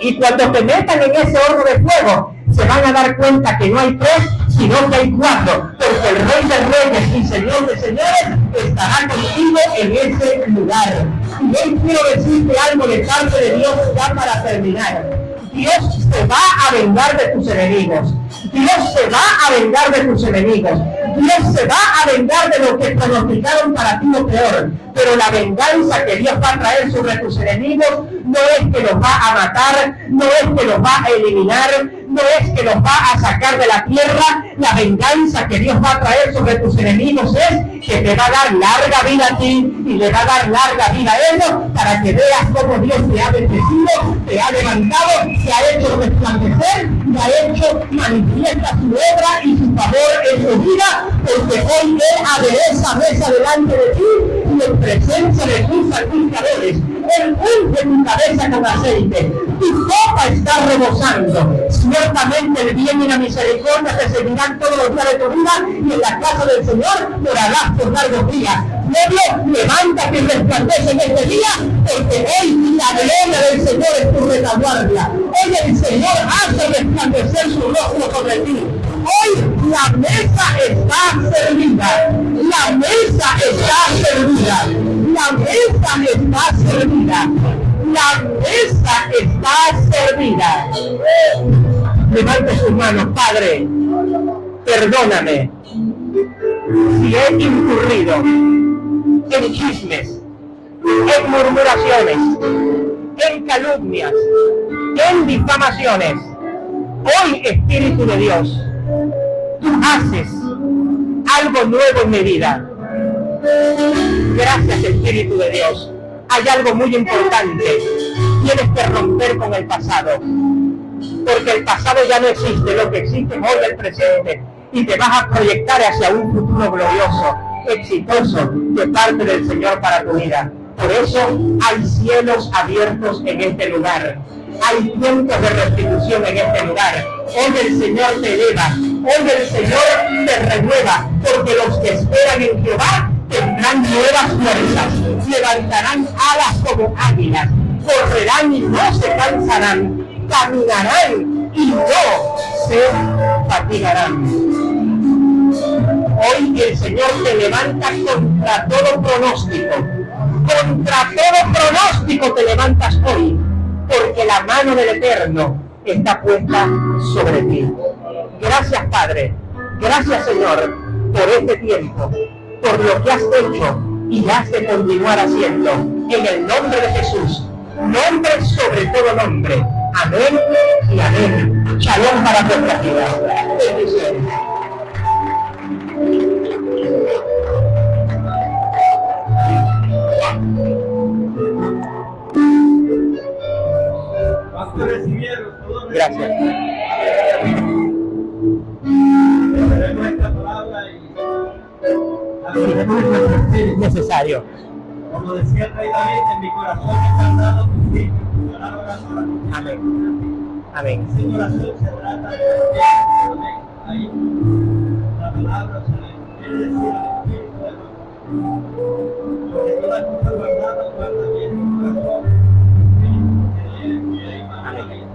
Y cuando te metan en ese horno de fuego, se van a dar cuenta que no hay 3, sino que hay 4, porque el Rey de Reyes y Señor de Señores estará contigo en ese lugar. Y hoy quiero decirte algo de parte de Dios ya para terminar. Dios se va a vengar de tus enemigos. Dios se va a vengar de tus enemigos. Dios se va a vengar de lo que pronosticaron para ti lo peor. Pero la venganza que Dios va a traer sobre tus enemigos no es que los va a matar, no es que los va a eliminar, no es que los va a sacar de la tierra. La venganza que Dios va a traer sobre tus enemigos es que te va a dar larga vida a ti y le va a dar larga vida a ellos, para que veas cómo Dios te ha bendecido, te ha levantado, te ha hecho resplandecer, te ha hecho manifiesta su obra y su favor en tu vida, porque hoy Él adereza mesa delante de ti y en presencia de tus sacrificadores. Él unge tu cabeza con aceite, tu copa está rebosando. Ciertamente el bien y la misericordia te seguirán todos los días de tu vida, y en la casa del Señor morarás por largos días. Pueblo, levántate y resplandece en este día, porque hoy la gloria del Señor es tu retaguardia. Hoy el Señor hace resplandecer su rostro sobre ti. Hoy la mesa está servida. La mesa está servida. La mesa está servida. La mesa está servida. Levante sus manos, Padre. Perdóname si he incurrido en chismes, en murmuraciones, en calumnias, en difamaciones. Hoy, Espíritu de Dios, tú haces algo nuevo en mi vida. Gracias, Espíritu de Dios. Hay algo muy importante. Tienes que romper con el pasado, porque el pasado ya no existe. Lo que existe es hoy el presente, y te vas a proyectar hacia un futuro glorioso, exitoso, de parte del Señor para tu vida. Por eso hay cielos abiertos en este lugar. Hay tiempos de restitución en este lugar. Hoy el Señor te eleva. Hoy el Señor te renueva, porque los que esperan en Jehová tendrán nuevas fuerzas, levantarán alas como águilas, correrán y no se cansarán, caminarán y no se fatigarán. Hoy el Señor te levanta contra todo pronóstico. Contra todo pronóstico te levantas hoy, porque la mano del Eterno está puesta sobre ti. Gracias, Padre. Gracias, Señor, por este tiempo, por lo que has hecho y has de continuar haciendo. En el nombre de Jesús, nombre sobre todo nombre. Amén y amén. Shalom para nuestra vida. Bendiciones. Gracias. Es necesario.
Como decía el rey David, en mi corazón están dados tus hijos, tu palabra sobre tu
Amén. Amén.
Ese corazón se trata de amén. Ahí la palabra se quiere decir al Espíritu de Dios. Porque todas las cosas guardadas, guarda bien tu corazón, y ahí va la vida.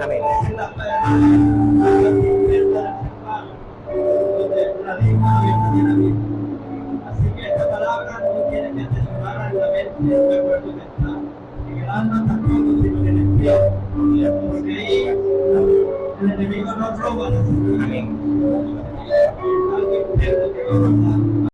Amén.
Esa es la verdadera del hermano, donde la digna no tiene vida. Así que esta palabra no tiene que atesorarla en la mente, en el cuerpo que está en el alma tampoco, sino en el espíritu, porque ahí el enemigo no roba la seguridad. Amén. Algo interno que va a pasar.